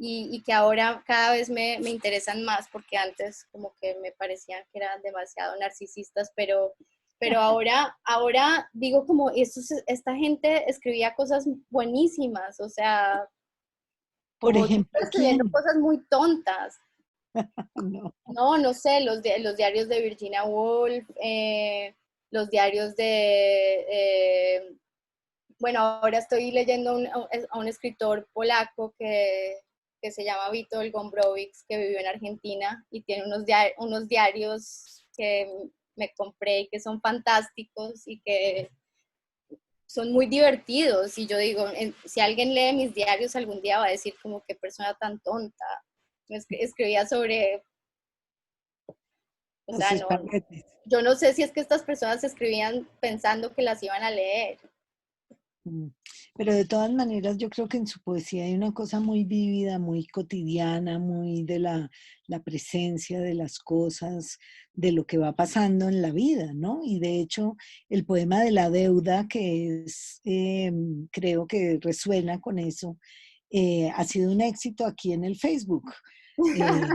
y que ahora cada vez me interesan más porque antes como que me parecían que eran demasiado narcisistas, pero ahora digo como, esta gente escribía cosas buenísimas, o sea, Por como yo ejemplo, estoy escribiendo ¿quién? cosas muy tontas. No. No, no sé, los diarios de Virginia Woolf, los diarios de, bueno, ahora estoy leyendo a un escritor polaco que se llama Witold Gombrowicz, que vivió en Argentina y tiene unos diarios que me compré y que son fantásticos y que son muy divertidos. Y yo digo, si alguien lee mis diarios algún día va a decir como qué persona tan tonta. Escribía sobre, o Los sea, no, espaguetis. yo no sé si es que estas personas escribían pensando que las iban a leer. Mm. Pero de todas maneras, yo creo que en su poesía hay una cosa muy vívida, muy cotidiana, muy de la presencia de las cosas, de lo que va pasando en la vida, ¿no? Y de hecho, el poema de la deuda, que es, creo que resuena con eso, ha sido un éxito aquí en el Facebook. Eh,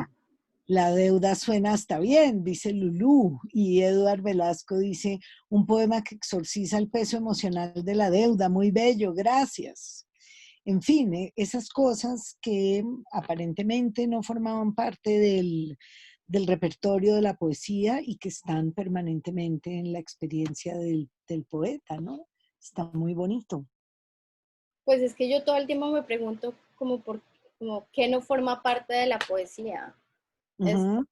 La deuda suena hasta bien, dice Lulú, y Eduard Velasco dice, un poema que exorciza el peso emocional de la deuda, muy bello, gracias. En fin, esas cosas que aparentemente no formaban parte del repertorio de la poesía y que están permanentemente en la experiencia del poeta, ¿no? Está muy bonito. Pues es que yo todo el tiempo me pregunto como qué no forma parte de la poesía. Ujú. O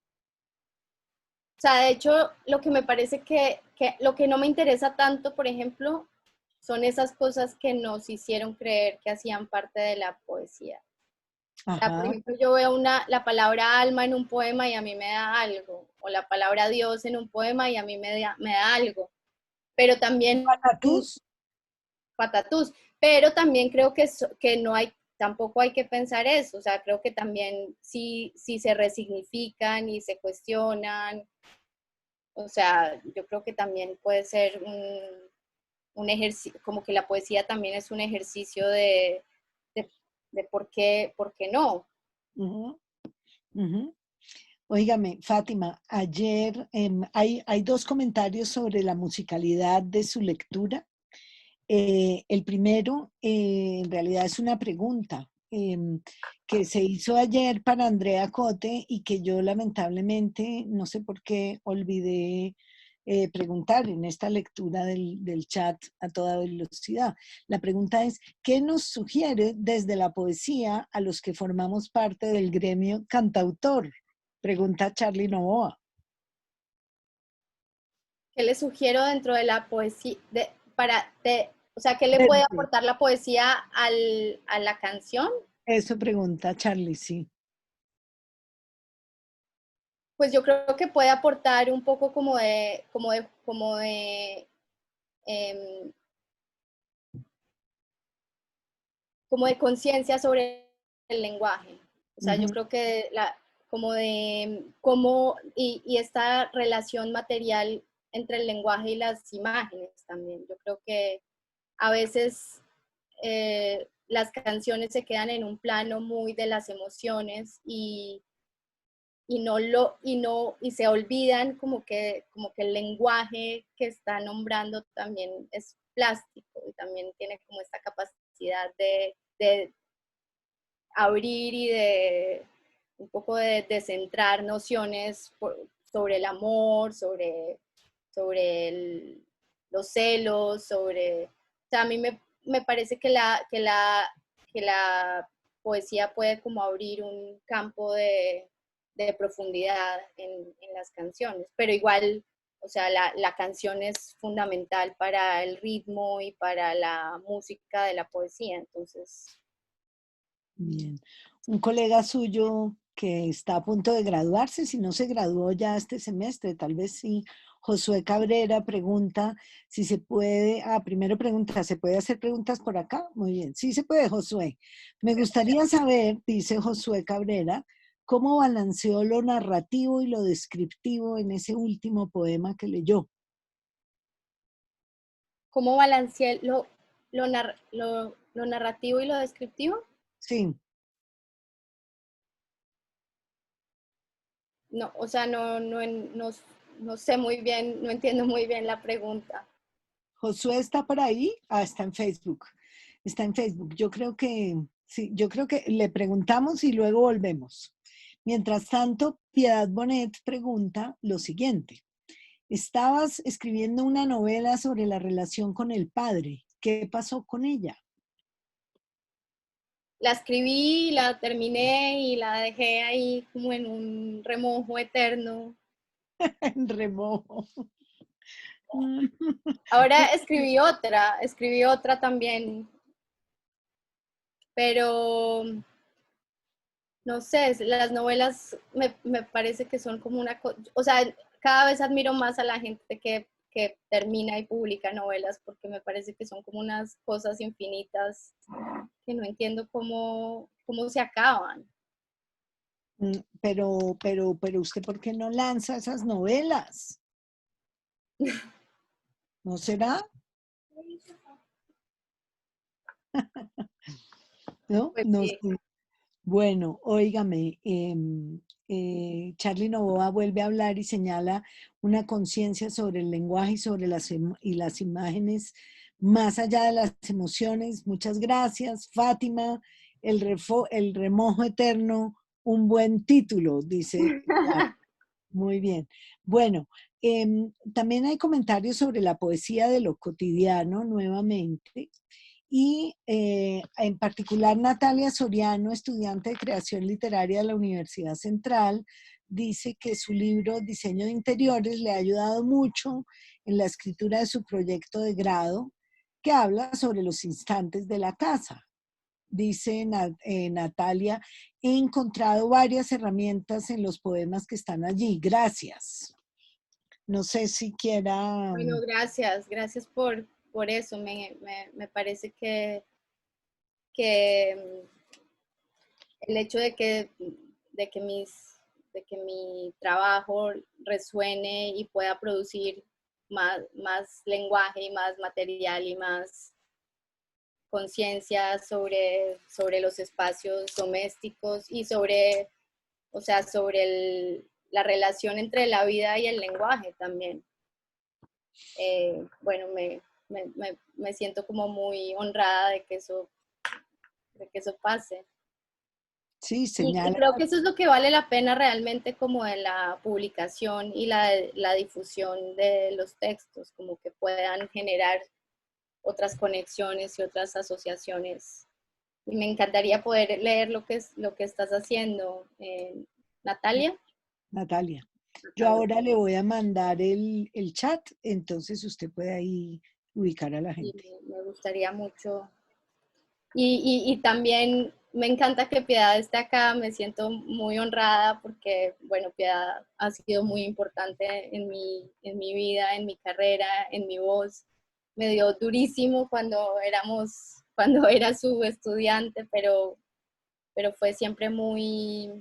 sea, de hecho, lo que me parece que lo que no me interesa tanto, por ejemplo, son esas cosas que nos hicieron creer que hacían parte de la poesía. O sea, por Ajá. ejemplo, yo veo la palabra alma en un poema y a mí me da algo, o la palabra Dios en un poema y a mí me da algo, pero también Patatús. patatús, pero también creo que no hay, tampoco hay que pensar eso, o sea, creo que también si se resignifican y se cuestionan, o sea, yo creo que también puede ser un ejercicio, como que la poesía también es un ejercicio de por qué no. Ujú, ujú. Óigame, Fátima, ayer hay dos comentarios sobre la musicalidad de su lectura. El primero, en realidad es una pregunta que se hizo ayer para Andrea Cote y que yo lamentablemente, no sé por qué, olvidé preguntar en esta lectura del chat a toda velocidad. La pregunta es, ¿qué nos sugiere desde la poesía a los que formamos parte del gremio cantautor? Pregunta Charlie Novoa. ¿Qué le sugiero dentro de la poesía? O sea, ¿qué le puede aportar la poesía a la canción? Eso pregunta Charlie, sí. Pues yo creo que puede aportar un poco como de conciencia sobre el lenguaje. O sea, yo creo que y esta relación material entre el lenguaje y las imágenes también. Yo creo que a veces las canciones se quedan en un plano muy de las emociones y se olvidan como que el lenguaje que está nombrando también es plástico y también tiene como esta capacidad de abrir y de un poco de centrar nociones sobre el amor, sobre los celos, o sea, a mí me parece que la poesía puede como abrir un campo de profundidad en las canciones, pero igual, o sea, la canción es fundamental para el ritmo y para la música de la poesía, entonces... Bien. Un colega suyo que está a punto de graduarse, si no se graduó ya este semestre, tal vez sí, Josué Cabrera pregunta si se puede, primero pregunta, ¿se puede hacer preguntas por acá? Muy bien, sí se puede, Josué. Me gustaría saber, dice Josué Cabrera, cómo balanceó lo narrativo y lo descriptivo en ese último poema que leyó. ¿Cómo balanceé lo narrativo y lo descriptivo? Sí. No, o sea, no sé muy bien, no entiendo muy bien la pregunta. Josué está por ahí, está en Facebook. Está en Facebook. Yo creo que, sí, yo creo que le preguntamos y luego volvemos. Mientras tanto, Piedad Bonet pregunta lo siguiente. Estabas escribiendo una novela sobre la relación con el padre. ¿Qué pasó con ella? La escribí, la terminé y la dejé ahí como en un remojo eterno. En remojo. Ahora escribí otra también, pero no sé, las novelas me parece que son como una cosa, o sea, cada vez admiro más a la gente que termina y publica novelas porque me parece que son como unas cosas infinitas que no entiendo cómo se acaban. Pero usted, ¿por qué no lanza esas novelas? ¿No será? ¿No? Pues No sé. sí. Bueno, óigame, Charlie Novoa vuelve a hablar y señala una conciencia sobre el lenguaje y sobre y las imágenes más allá de las emociones. Muchas gracias, Fátima. El remojo eterno, un buen título, dice. Muy bien. Bueno, también hay comentarios sobre la poesía de lo cotidiano, nuevamente. Y en particular Natalia Soriano, estudiante de creación literaria de la Universidad Central, dice que su libro Diseño de Interiores le ha ayudado mucho en la escritura de su proyecto de grado, que habla sobre los instantes de la casa. Dice Natalia, he encontrado varias herramientas en los poemas que están allí. Gracias. No sé si quiera... Bueno, gracias por eso. Me parece que el hecho de que mi trabajo resuene y pueda producir más lenguaje y más material y más conciencia sobre los espacios domésticos y o sea, sobre la relación entre la vida y el lenguaje también. Bueno, me siento como muy honrada de que eso pase. Sí, Y señala. creo que eso es lo que vale la pena realmente como de la publicación y la difusión de los textos, como que puedan generar otras conexiones y otras asociaciones. Y me encantaría poder leer lo que estás haciendo, Natalia. Natalia. Yo Natalia. ahora le voy a mandar el chat, entonces usted puede ahí ubicar a la Y gente. me gustaría mucho. Y también me encanta que Piedad esté acá, me siento muy honrada porque, bueno, Piedad ha sido muy importante en mi vida, en mi carrera, en mi voz. Me dio durísimo cuando era su estudiante, pero fue siempre muy,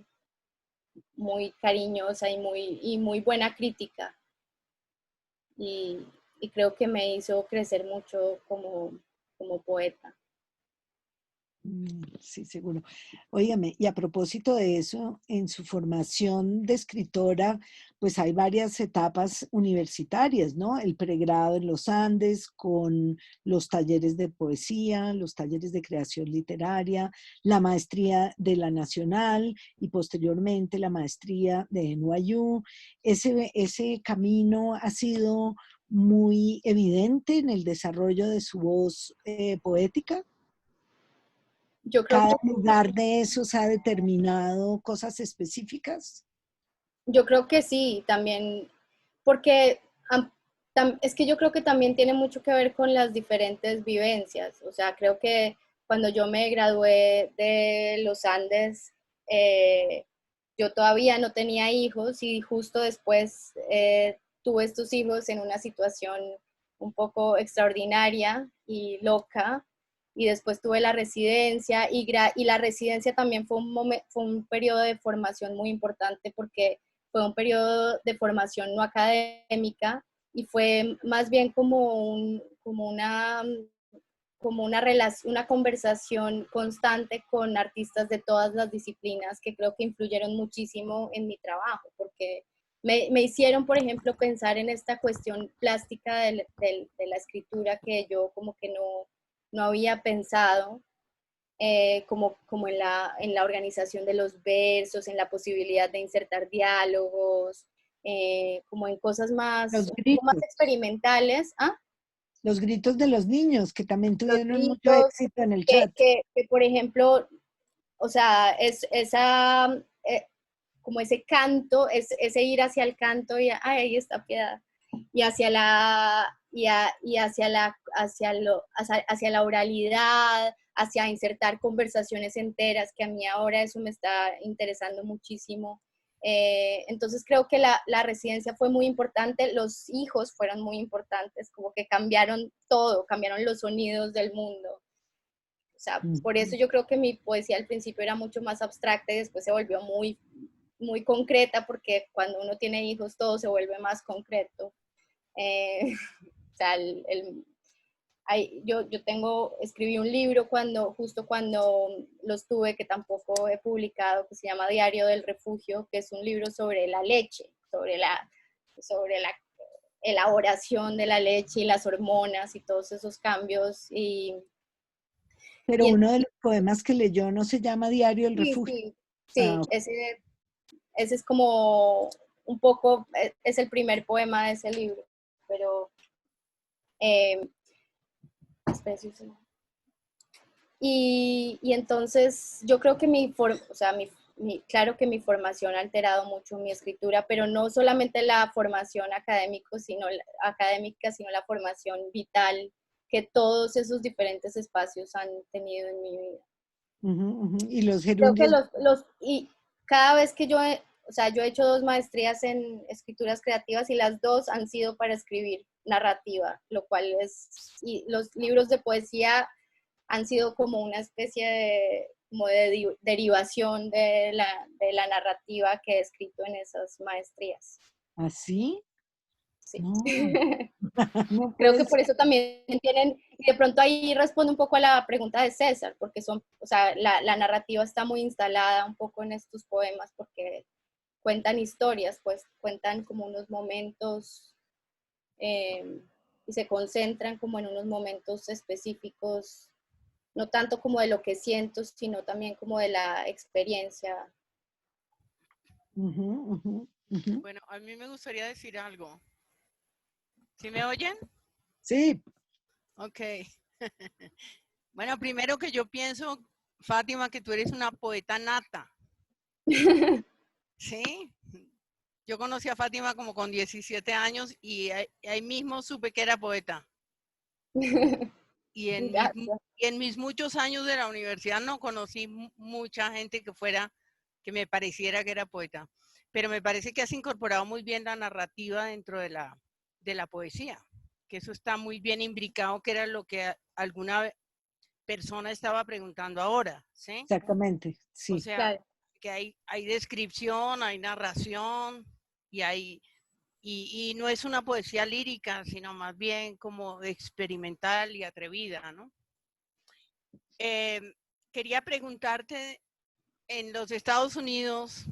muy cariñosa y muy buena crítica. Y, y creo que me hizo crecer mucho como poeta. Sí, seguro. Óigame, y a propósito de eso, en su formación de escritora, pues hay varias etapas universitarias, ¿no? El pregrado en los Andes con los talleres de poesía, los talleres de creación literaria, la maestría de la Nacional y posteriormente la maestría de NYU. Ese camino ha sido muy evidente en el desarrollo de su voz poética. Yo creo Cada que lugar de esos ha determinado cosas específicas. Yo creo que sí, también, porque es que yo creo que también tiene mucho que ver con las diferentes vivencias. O sea, creo que cuando yo me gradué de los Andes, yo todavía no tenía hijos y justo después tuve estos hijos en una situación un poco extraordinaria y loca. Y después tuve la residencia y la residencia también fue un periodo de formación muy importante porque fue un periodo de formación no académica y fue más bien como una conversación constante con artistas de todas las disciplinas que creo que influyeron muchísimo en mi trabajo, porque me hicieron, por ejemplo, pensar en esta cuestión plástica de la escritura que yo como que no había pensado, como en la organización de los versos, en la posibilidad de insertar diálogos, como en cosas Los un poco más gritos, experimentales. ¿Ah? los gritos de los niños que también Los tuvieron mucho gritos, éxito en el chat. por ejemplo, o sea, como ese canto, ese ir hacia el canto y ahí está Piedad, y hacia y hacia la oralidad, hacia insertar conversaciones enteras, que a mí ahora eso me está interesando muchísimo. Entonces creo que la residencia fue muy importante, los hijos fueron muy importantes, como que cambiaron todo, cambiaron los sonidos del mundo. O sea, por eso yo creo que mi poesía al principio era mucho más abstracta y después se volvió muy concreta, porque cuando uno tiene hijos todo se vuelve más concreto. O sea, escribí un libro justo cuando los tuve, que tampoco he publicado, que se llama Diario del Refugio, que es un libro sobre la leche, sobre la elaboración de la leche y las hormonas y todos esos cambios. Pero Y uno de los poemas que leyó no se llama Diario del sí, Refugio. sí, Ah, sí, ese es como un poco, es el primer poema de ese libro, pero eh, y entonces yo creo que o sea, claro que mi formación ha alterado mucho mi escritura, pero no solamente la formación académica, sino la formación vital que todos esos diferentes espacios han tenido en mi vida. Y los Creo que gerundios. y cada vez que o sea, yo he hecho 2 maestrías en escrituras creativas y las 2 han sido para escribir narrativa, lo cual y los libros de poesía han sido como una especie de derivación de la narrativa que he escrito en esas maestrías. ¿Así? Sí. No, no Creo puede que por ser. eso también y de pronto ahí respondo un poco a la pregunta de César, porque o sea, la narrativa está muy instalada un poco en estos poemas, porque cuentan historias, pues cuentan como unos momentos y se concentran como en unos momentos específicos, no tanto como de lo que siento, sino también como de la experiencia. Ujú, ujú, ujú. Bueno, a mí me gustaría decir algo. ¿Sí me oyen? Sí, Ok. Bueno, primero que yo pienso, Fátima, que tú eres una poeta nata. ¿Sí? Yo conocí a Fátima como con 17 años y ahí mismo supe que era poeta. Y Gracias. en mis muchos años de la universidad no conocí mucha gente que me pareciera que era poeta. Pero me parece que has incorporado muy bien la narrativa dentro de la poesía, que eso está muy bien imbricado, que era lo que alguna persona estaba preguntando ahora, ¿sí? exactamente, O sí. sea, Claro. que hay descripción, hay narración y y no es una poesía lírica, sino más bien como experimental y atrevida, ¿no? Eh, Quería preguntarte, en los Estados Unidos,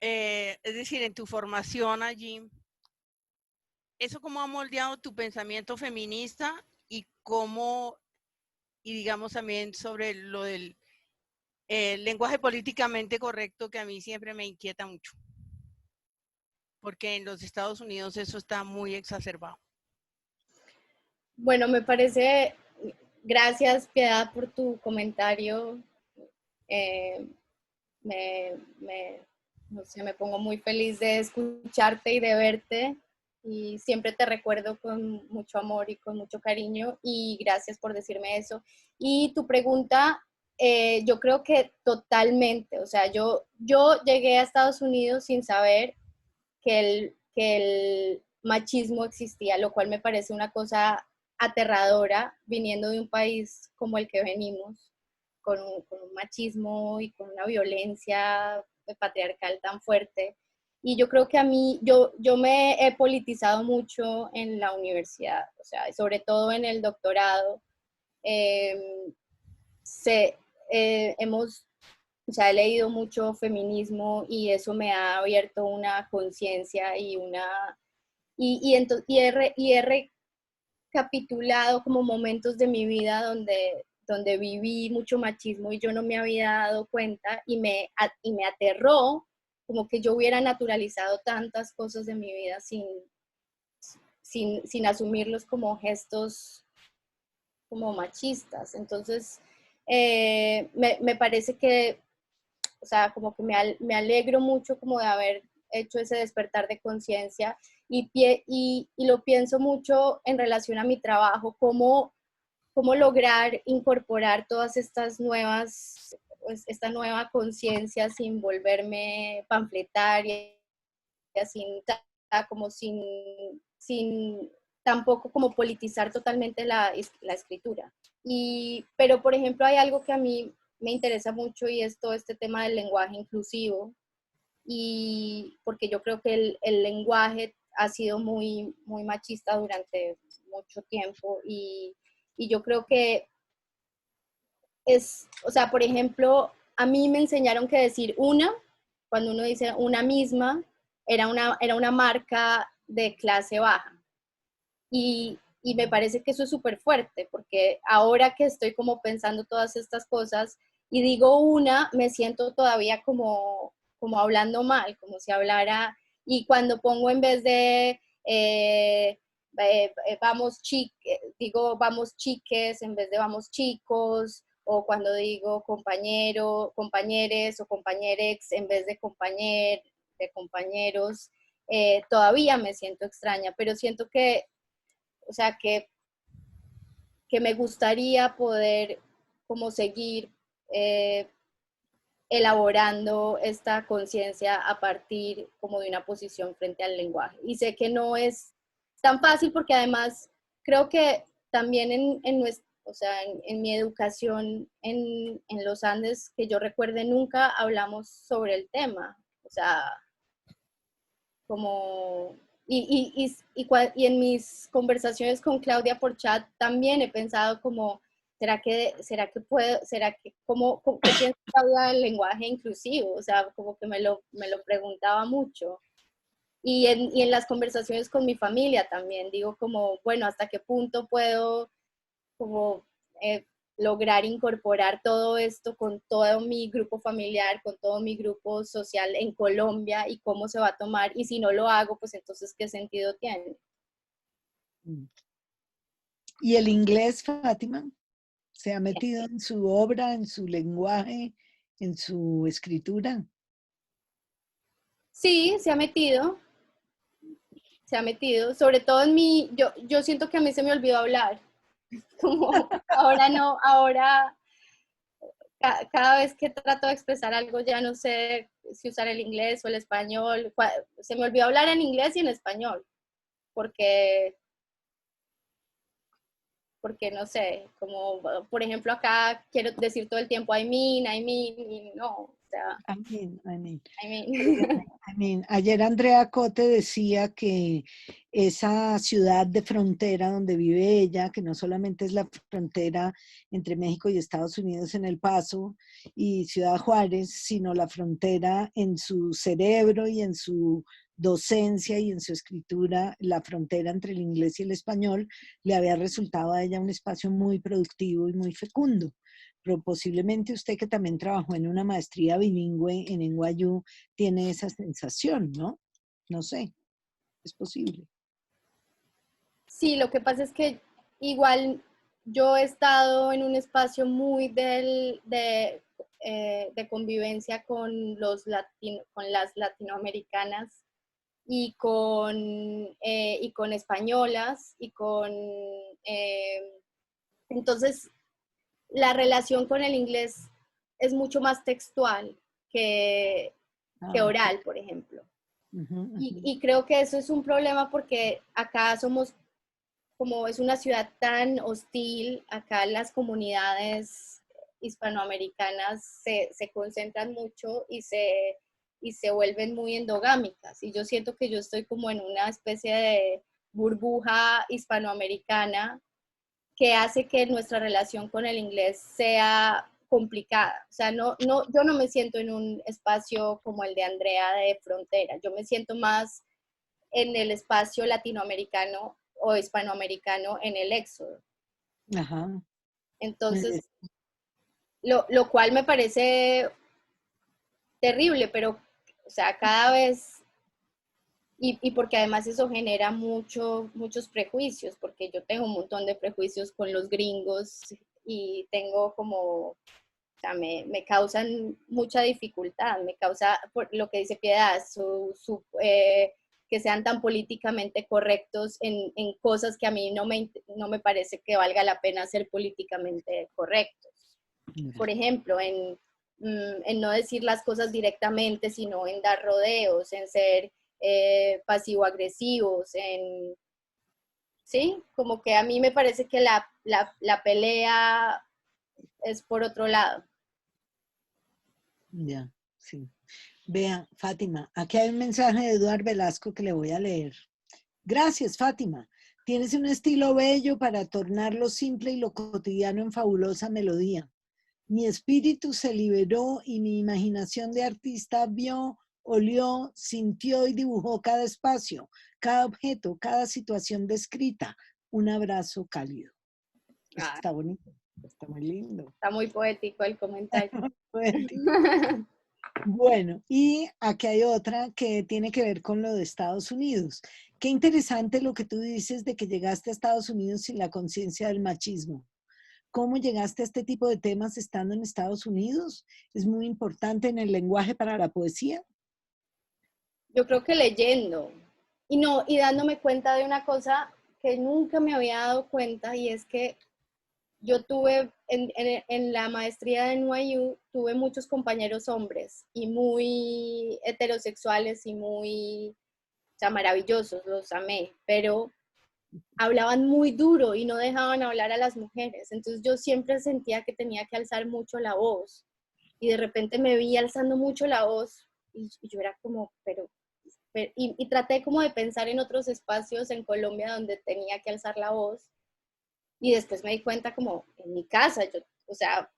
es decir, en tu formación allí, ¿eso cómo ha moldeado tu pensamiento feminista y cómo, y digamos también sobre lo del lenguaje políticamente correcto que a mí siempre me inquieta mucho? Porque en los Estados Unidos eso está muy exacerbado. Bueno, me parece, gracias Piedad por tu comentario. Eh, no sé, me pongo muy feliz de escucharte y de verte y siempre te recuerdo con mucho amor y con mucho cariño y gracias por decirme eso. Y tu pregunta, yo creo que totalmente, o sea, yo llegué a Estados Unidos sin saber que el machismo existía, lo cual me parece una cosa aterradora viniendo de un país como el que venimos, con un machismo y con una violencia patriarcal tan fuerte. Y yo creo que a mí, yo me he politizado mucho en la universidad, o sea, sobre todo en el doctorado. Eh, se, hemos, o sea, he leído mucho feminismo y eso me ha abierto una conciencia y y he recapitulado como momentos de mi vida donde viví mucho machismo y yo no me había dado cuenta y me aterró como que yo hubiera naturalizado tantas cosas de mi vida sin asumirlos como gestos como machistas. Entonces, me parece que, o sea, como que me alegro mucho como de haber hecho ese despertar de conciencia y lo pienso mucho en relación a mi trabajo, cómo lograr incorporar todas estas nuevas, pues, esta nueva conciencia sin volverme panfletaria, sin, como sin tampoco como politizar totalmente la escritura. Pero, por ejemplo, hay algo que a mí me interesa mucho y es todo este tema del lenguaje inclusivo, y porque yo creo que el lenguaje ha sido muy machista durante mucho tiempo y yo creo que o sea, por ejemplo, a mí me enseñaron que decir una, cuando uno dice una misma, era una marca de clase baja. Y me parece que eso es súper fuerte, porque ahora que estoy como pensando todas estas cosas y digo una, me siento todavía como hablando mal, como si hablara, y cuando pongo en vez de digo vamos chiques en vez de vamos chicos, o cuando digo compañero, compañeres o compañerex en vez de compañeros, todavía me siento extraña, pero siento que, o sea, que me gustaría poder como seguir eh, elaborando esta conciencia a partir como de una posición frente al lenguaje. Y sé que no es tan fácil porque además creo que también o sea, en mi educación en los Andes, que yo recuerde, nunca hablamos sobre el tema. O sea, como, y en mis conversaciones con Claudia por chat también he pensado como qué piensa Claudia del lenguaje inclusivo? O sea, como que me lo preguntaba mucho. Y en las conversaciones con mi familia también, digo como, bueno, ¿hasta qué punto puedo como lograr incorporar todo esto con todo mi grupo familiar, con todo mi grupo social en Colombia y cómo se va a tomar? Y si no lo hago, pues entonces, ¿qué sentido tiene? ¿Y el inglés, Fátima? ¿Se ha metido en su obra, en su lenguaje, en su escritura? Sí, se ha metido, sobre todo en mi, yo siento que a mí se me olvidó hablar, como ahora no, ahora cada vez que trato de expresar algo ya no sé si usar el inglés o el español, se me olvidó hablar en inglés y en español, porque no sé, como por ejemplo acá quiero decir todo el tiempo I mean, y no, o sea, I mean. I mean. Ayer Andrea Cote decía que esa ciudad de frontera donde vive ella, que no solamente es la frontera entre México y Estados Unidos en El Paso y Ciudad Juárez, sino la frontera en su cerebro y en su docencia y en su escritura, la frontera entre el inglés y el español, le había resultado a ella un espacio muy productivo y muy fecundo. Pero posiblemente usted, que también trabajó en una maestría bilingüe en NYU, tiene esa sensación, ¿no? No sé, es posible. Sí, lo que pasa es que igual yo he estado en un espacio muy de convivencia con con las latinoamericanas y con españolas entonces la relación con el inglés es mucho más textual que Okay. oral, por ejemplo. Uh-huh. Y creo que eso es un problema porque acá somos, como es una ciudad tan hostil, acá las comunidades hispanoamericanas se concentran mucho y se vuelven muy endogámicas. Y yo siento que yo estoy como en una especie de burbuja hispanoamericana que hace que nuestra relación con el inglés sea complicada. O sea, yo no me siento en un espacio como el de Andrea de frontera, yo me siento más en el espacio latinoamericano o hispanoamericano en el éxodo. Ajá. Entonces, lo cual me parece terrible, pero, o sea, cada vez, y porque además eso genera muchos prejuicios, porque yo tengo un montón de prejuicios con los gringos y tengo como, o sea, me causan mucha dificultad, me causa, por lo que dice Piedad, que sean tan políticamente correctos en cosas que a mí no me parece que valga la pena ser políticamente correctos. Por ejemplo, en no decir las cosas directamente, sino en dar rodeos, en ser pasivo-agresivos, ¿sí? Como que a mí me parece que la pelea es por otro lado. Ya, sí. Vea, Fátima, aquí hay un mensaje de Eduardo Velasco que le voy a leer. Gracias, Fátima. Tienes un estilo bello para tornar lo simple y lo cotidiano en fabulosa melodía. Mi espíritu se liberó y mi imaginación de artista vio, olió, sintió y dibujó cada espacio, cada objeto, cada situación descrita. Un abrazo cálido. Ah, Está bonito, está muy lindo. está muy poético el comentario. Poético. Bueno, y aquí hay otra que tiene que ver con lo de Estados Unidos. Qué interesante lo que tú dices de que llegaste a Estados Unidos sin la conciencia del machismo. ¿Cómo llegaste a este tipo de temas estando en Estados Unidos? ¿Es muy importante en el lenguaje para la poesía? Yo creo que leyendo y dándome cuenta de una cosa que nunca me había dado cuenta, y es que yo tuve en la maestría de NYU, tuve muchos compañeros hombres y muy heterosexuales y muy, o sea, maravillosos, los amé, pero hablaban muy duro y no dejaban hablar a las mujeres. Entonces yo siempre sentía que tenía que alzar mucho la voz y de repente me vi alzando mucho la voz y yo era como, y traté como de pensar en otros espacios en Colombia donde tenía que alzar la voz Y después me di cuenta como en mi casa, yo, o sea,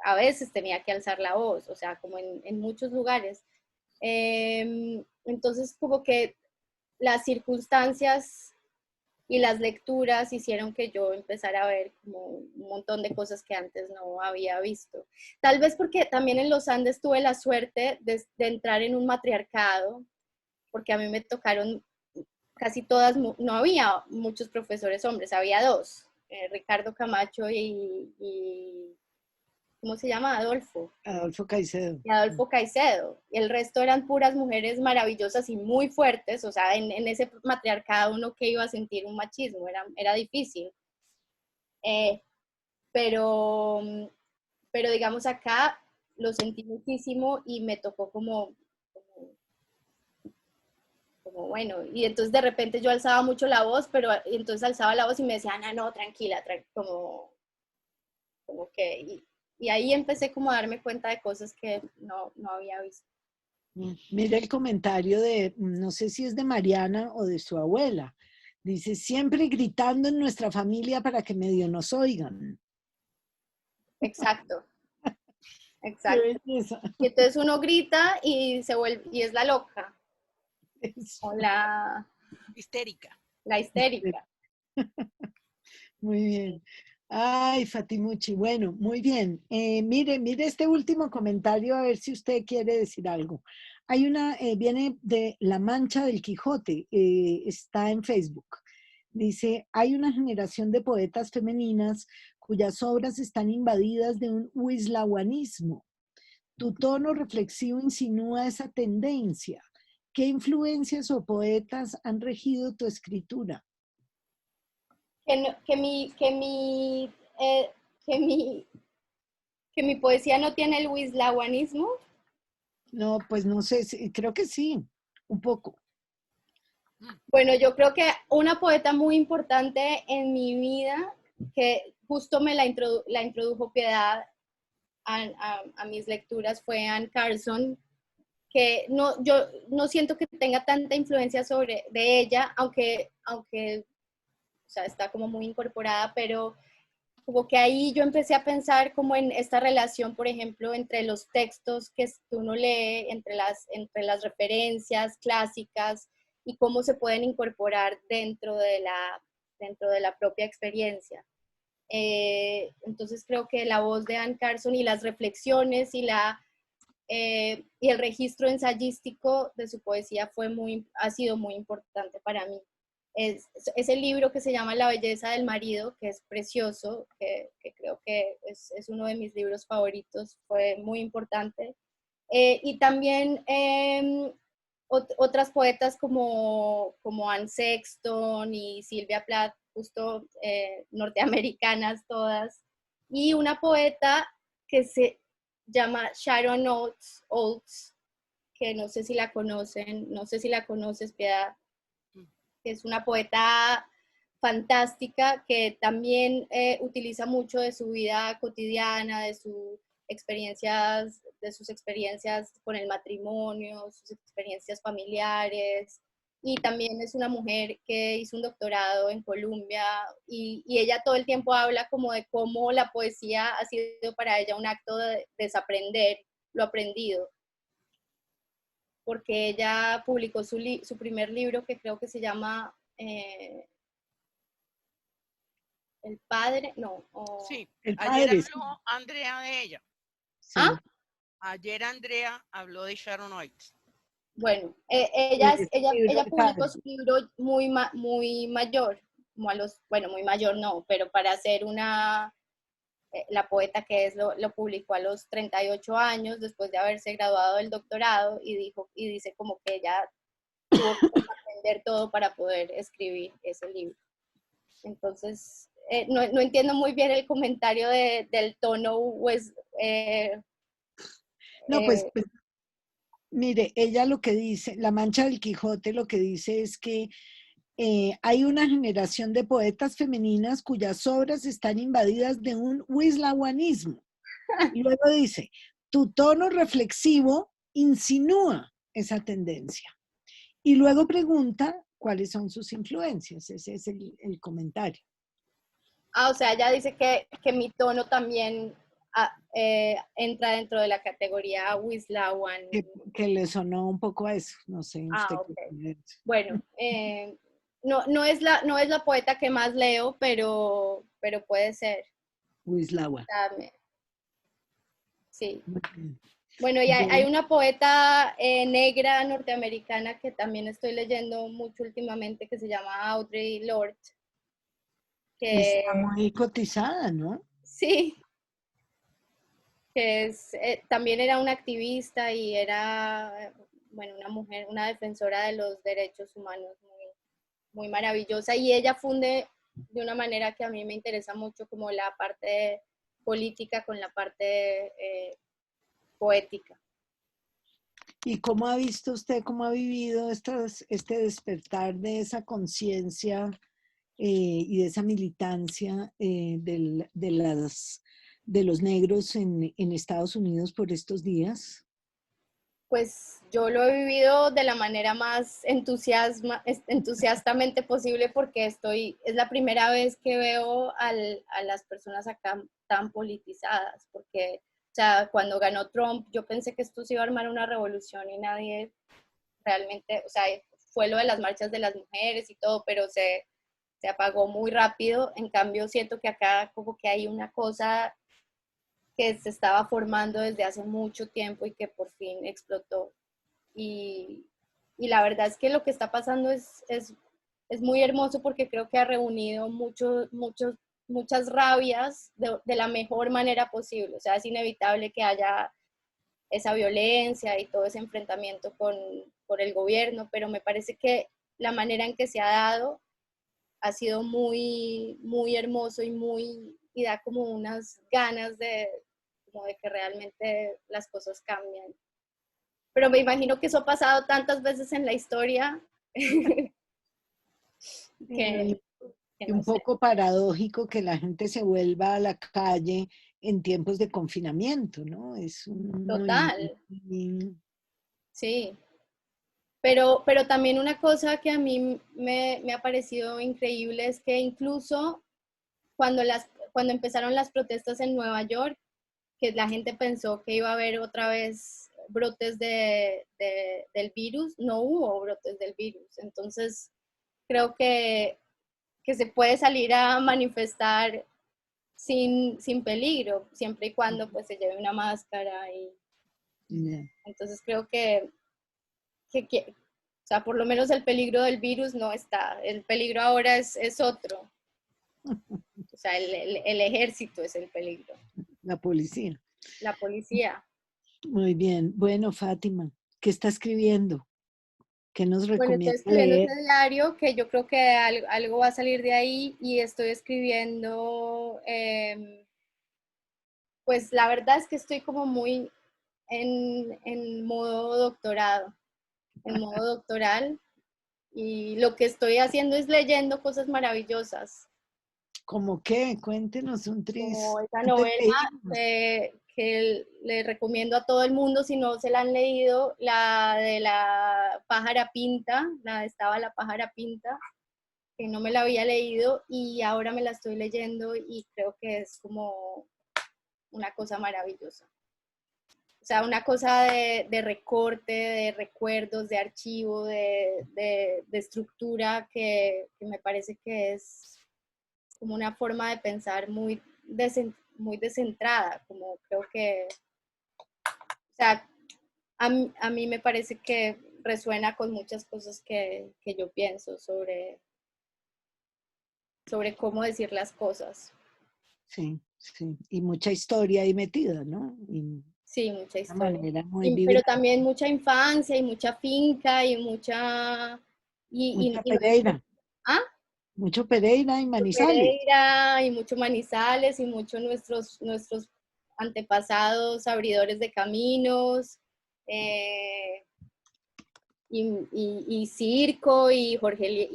a veces tenía que alzar la voz, o sea, como en muchos lugares. Entonces, como que las circunstancias y las lecturas hicieron que yo empezara a ver como un montón de cosas que antes no había visto. Tal vez porque también en los Andes tuve la suerte de entrar en un matriarcado, porque a mí me tocaron casi todas, no había muchos profesores hombres, había dos, Ricardo Camacho y ¿cómo se llama? Adolfo. Adolfo Caicedo. Y Adolfo Caicedo. Y el resto eran puras mujeres maravillosas y muy fuertes. O sea, en ese matriarcado uno que iba a sentir un machismo, era difícil. Eh, pero, pero digamos acá lo sentí muchísimo y me tocó como bueno, y entonces de repente yo alzaba mucho la voz, pero entonces alzaba la voz y me decían, ah, no, tranquila, como que, y ahí empecé como a darme cuenta de cosas que no había visto. Mira el comentario de, no sé si es de Mariana o de su abuela. Dice, siempre gritando en nuestra familia para que medio nos oigan. Exacto, Qué exacto. belleza. Y entonces uno grita y se vuelve, y es la loca, Eso. o Histérica. la histérica. Muy bien. Ay, Fatimuchi, bueno, muy bien. Mire este último comentario a ver si usted quiere decir algo. Hay una, viene de La Mancha del Quijote, está en Facebook. Dice, hay una generación de poetas femeninas cuyas obras están invadidas de un huislahuanismo. Tu tono reflexivo insinúa esa tendencia. ¿Qué influencias o poetas han regido tu escritura? Que mi, que mi, eh, que mi, que mi poesía no tiene el wislawanismo. No, pues no sé, creo que sí, un poco. Bueno, yo creo que una poeta muy importante en mi vida, que justo me la introdujo Piedad a mis lecturas, fue Anne Carson, que no, yo no siento que tenga tanta influencia de ella, aunque o sea, está como muy incorporada, pero como que ahí yo empecé a pensar como en esta relación, por ejemplo, entre los textos que uno lee, entre las referencias clásicas y cómo se pueden incorporar dentro de la propia experiencia. Entonces creo que la voz de Anne Carson y las reflexiones y el registro ensayístico de su poesía ha sido muy importante para mí. Es el libro que se llama La belleza del marido, que es precioso, que creo que es uno de mis libros favoritos, fue muy importante. Y también otras poetas como Anne Sexton y Sylvia Plath, justo norteamericanas todas, y una poeta que se llama Sharon Oates, que no sé si la conocen, no sé si la conoces, Piedad, que es una poeta fantástica que también utiliza mucho de su vida cotidiana, de sus experiencias con el matrimonio, sus experiencias familiares, y también es una mujer que hizo un doctorado en Columbia y ella todo el tiempo habla como de cómo la poesía ha sido para ella un acto de desaprender lo aprendido, porque ella publicó su primer libro que creo que se llama El Padre, no. Sí, El ayer padre, sí. habló Andrea de ella. Sí. ¿Ah? Ayer Andrea habló de Sharon Oates. Bueno, Ese libro, ella El publicó padre. su libro muy mayor, como bueno, muy mayor no, pero para ser la poeta que es, lo publicó a los 38 años, después de haberse graduado del doctorado, y dice como que ella tuvo que aprender todo para poder escribir ese libro. Entonces, no entiendo muy bien el comentario del tono, pues, No, pues, mire, ella lo que dice, La Mancha del Quijote lo que dice es que hay una generación de poetas femeninas cuyas obras están invadidas de un wislahuanismo. Y luego dice, tu tono reflexivo insinúa esa tendencia. Y luego pregunta cuáles son sus influencias. Ese es el comentario. o sea, ella dice que mi tono también entra dentro de la categoría Wislawan. Que le sonó un poco a eso, no sé, usted Ok. qué piensa. Bueno, no es la poeta que más leo, pero puede ser. Wislawa. Sí. Muy bien. Bueno, y hay Bueno, una poeta negra norteamericana que también estoy leyendo mucho últimamente, que se llama Audre Lorde, está que muy cotizada, ¿no? sí, que también era una activista y era, bueno, una mujer, una defensora de los derechos humanos muy, muy maravillosa. Y ella funde de una manera que a mí me interesa mucho, como la parte política con la parte poética. ¿Y cómo ha visto usted, cómo ha vivido este despertar de esa conciencia y de esa militancia de los negros en Estados Unidos por estos días? Pues yo lo he vivido de la manera más entusiastamente posible, porque es la primera vez que veo a las personas acá tan politizadas, porque, o sea, cuando ganó Trump, yo pensé que esto se iba a armar una revolución y nadie realmente, o sea, fue lo de las marchas de las mujeres y todo, pero se apagó muy rápido. En cambio, siento que acá como que hay una cosa que se estaba formando desde hace mucho tiempo y que por fin explotó. Y, y la verdad es que lo que está pasando es muy hermoso, porque creo que ha reunido muchas rabias de la mejor manera posible. O sea, es inevitable que haya esa violencia y todo ese enfrentamiento por el gobierno, pero me parece que la manera en que se ha dado ha sido muy, muy hermoso y da como unas ganas como de que realmente las cosas cambien. Pero me imagino que eso ha pasado tantas veces en la historia que, Y, que y no un sé. poco paradójico que la gente se vuelva a la calle en tiempos de confinamiento, ¿no? Es un movimiento. Total, sí. Pero también una cosa que a mí me ha parecido increíble es que incluso cuando empezaron las protestas en Nueva York, que la gente pensó que iba a haber otra vez brotes del virus, no hubo brotes del virus. Entonces, creo que se puede salir a manifestar sin peligro, siempre y cuando pues se lleve una máscara. Y Yeah. entonces creo que, o sea, por lo menos el peligro del virus no está. El peligro ahora es otro. O sea, el ejército es el peligro. La policía. La policía. Muy bien. Bueno, Fátima, ¿qué está escribiendo? ¿Qué nos Bueno, estoy recomienda escribiendo leer? ese diario, que yo creo que algo va a salir de ahí, y estoy escribiendo, pues la verdad es que estoy como muy en modo doctorado, en modo doctoral, y lo que estoy haciendo es leyendo cosas maravillosas, ¿Cómo qué? Cuéntenos un tris. como esa Antes novela de irnos. que le recomiendo a todo el mundo, si no se la han leído, la de la pájara pinta, la de Estaba la pájara pinta, que no me la había leído y ahora me la estoy leyendo y creo que es como una cosa maravillosa. O sea, una cosa de recorte, de recuerdos, de archivo, de estructura, que me parece que es como una forma de pensar muy descentrada, como creo que, o sea, a mí me parece que resuena con muchas cosas que yo pienso sobre cómo decir las cosas. Sí, sí. Y mucha historia ahí metida, ¿no? Y de Sí, mucha una historia. manera muy Pero vibrante. también mucha infancia y mucha finca y mucha... Mucha Y no sé, Pereira. ¿ah? Mucho Pereira y Mucho Manizales. Pereira y mucho Manizales y mucho nuestros antepasados abridores de caminos, eh, y circo y Jorge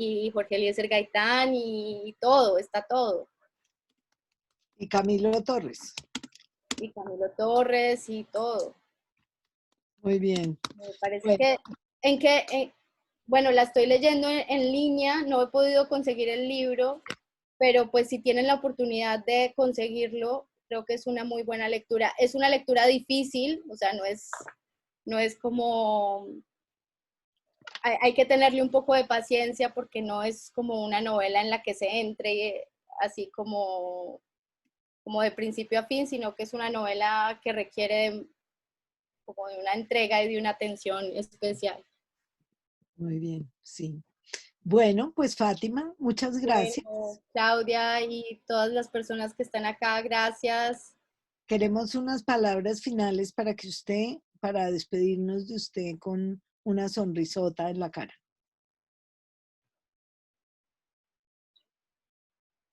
Eliezer Gaitán y todo, está todo. Y Camilo Torres. Y Camilo Torres y todo. Muy bien. Me parece Bueno, que, bueno, la estoy leyendo en línea, no he podido conseguir el libro, pero pues si tienen la oportunidad de conseguirlo, creo que es una muy buena lectura. Es una lectura difícil, o sea, no es como, hay que tenerle un poco de paciencia porque no es como una novela en la que se entre así como de principio a fin, sino que es una novela que requiere como de una entrega y de una atención especial. Muy bien, sí. Bueno, pues Fátima, muchas gracias. Bueno, Claudia y todas las personas que están acá, gracias. Queremos unas palabras finales para que usted, para despedirnos de usted con una sonrisota en la cara.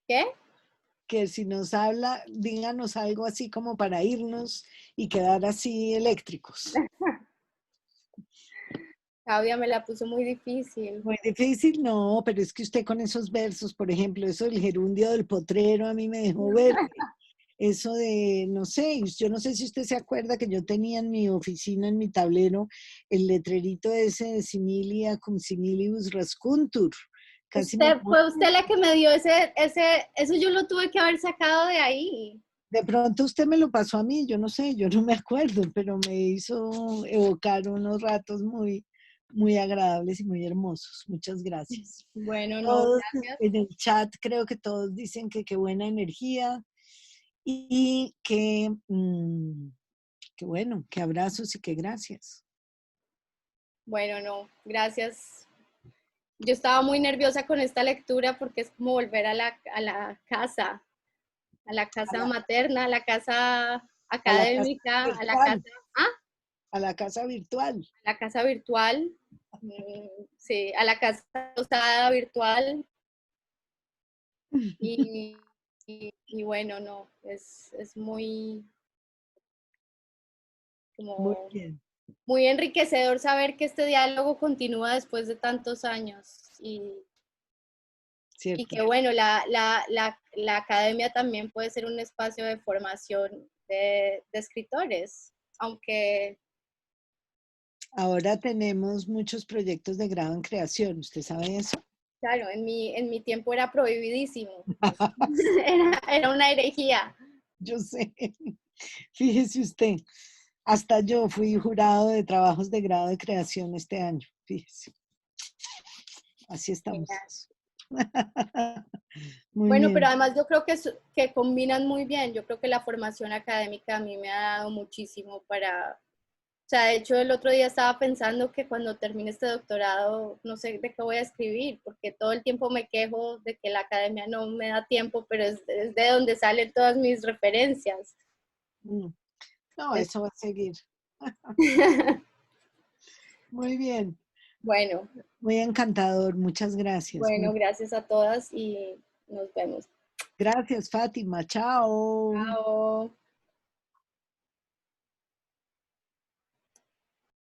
¿Qué? Que si nos habla, díganos algo así como para irnos y quedar así eléctricos. Claudia me la puso muy difícil. Muy difícil, no, pero es que usted con esos versos, por ejemplo, eso del gerundio del potrero a mí me dejó verde. Eso de, no sé, yo no sé si usted se acuerda que yo tenía en mi oficina, en mi tablero, el letrerito ese de similia cum similibus rascuntur. Casi me Fue usted la que me dio eso yo lo tuve que haber sacado de ahí. De pronto usted me lo pasó a mí, yo no sé, yo no me acuerdo, pero me hizo evocar unos ratos muy, muy agradables y muy hermosos. Muchas gracias. Bueno, no, Todos gracias. en el chat creo que todos dicen que qué buena energía y que bueno, que abrazos y que gracias. Bueno, no, gracias. Yo estaba muy nerviosa con esta lectura porque es como volver a la casa materna, a la casa A la casa académica, a la virtual, casa, ¿ah? a la casa virtual. A la casa virtual, sí, a la casa usada virtual. Y bueno, no, es muy, Muy como, bien, muy enriquecedor saber que este diálogo continúa después de tantos años y cierto. que bueno, la academia también puede ser un espacio de formación de escritores, aunque Ahora tenemos muchos proyectos de grado en creación, ¿usted sabe eso? claro, en mi tiempo era prohibidísimo, era una herejía. Yo sé, fíjese usted, hasta yo fui jurado de trabajos de grado de creación este año, fíjese. Así estamos. Muy Bueno, pero bien, además yo creo que combinan muy bien. Yo creo que la formación académica a mí me ha dado muchísimo o sea, de hecho el otro día estaba pensando que cuando termine este doctorado, no sé de qué voy a escribir, porque todo el tiempo me quejo de que la academia no me da tiempo, pero es de donde salen todas mis referencias. no, eso va a seguir. Muy bien, Bueno, muy encantador, muchas gracias. bueno, gracias a todas y nos vemos. Gracias, Fátima, chao. Chao.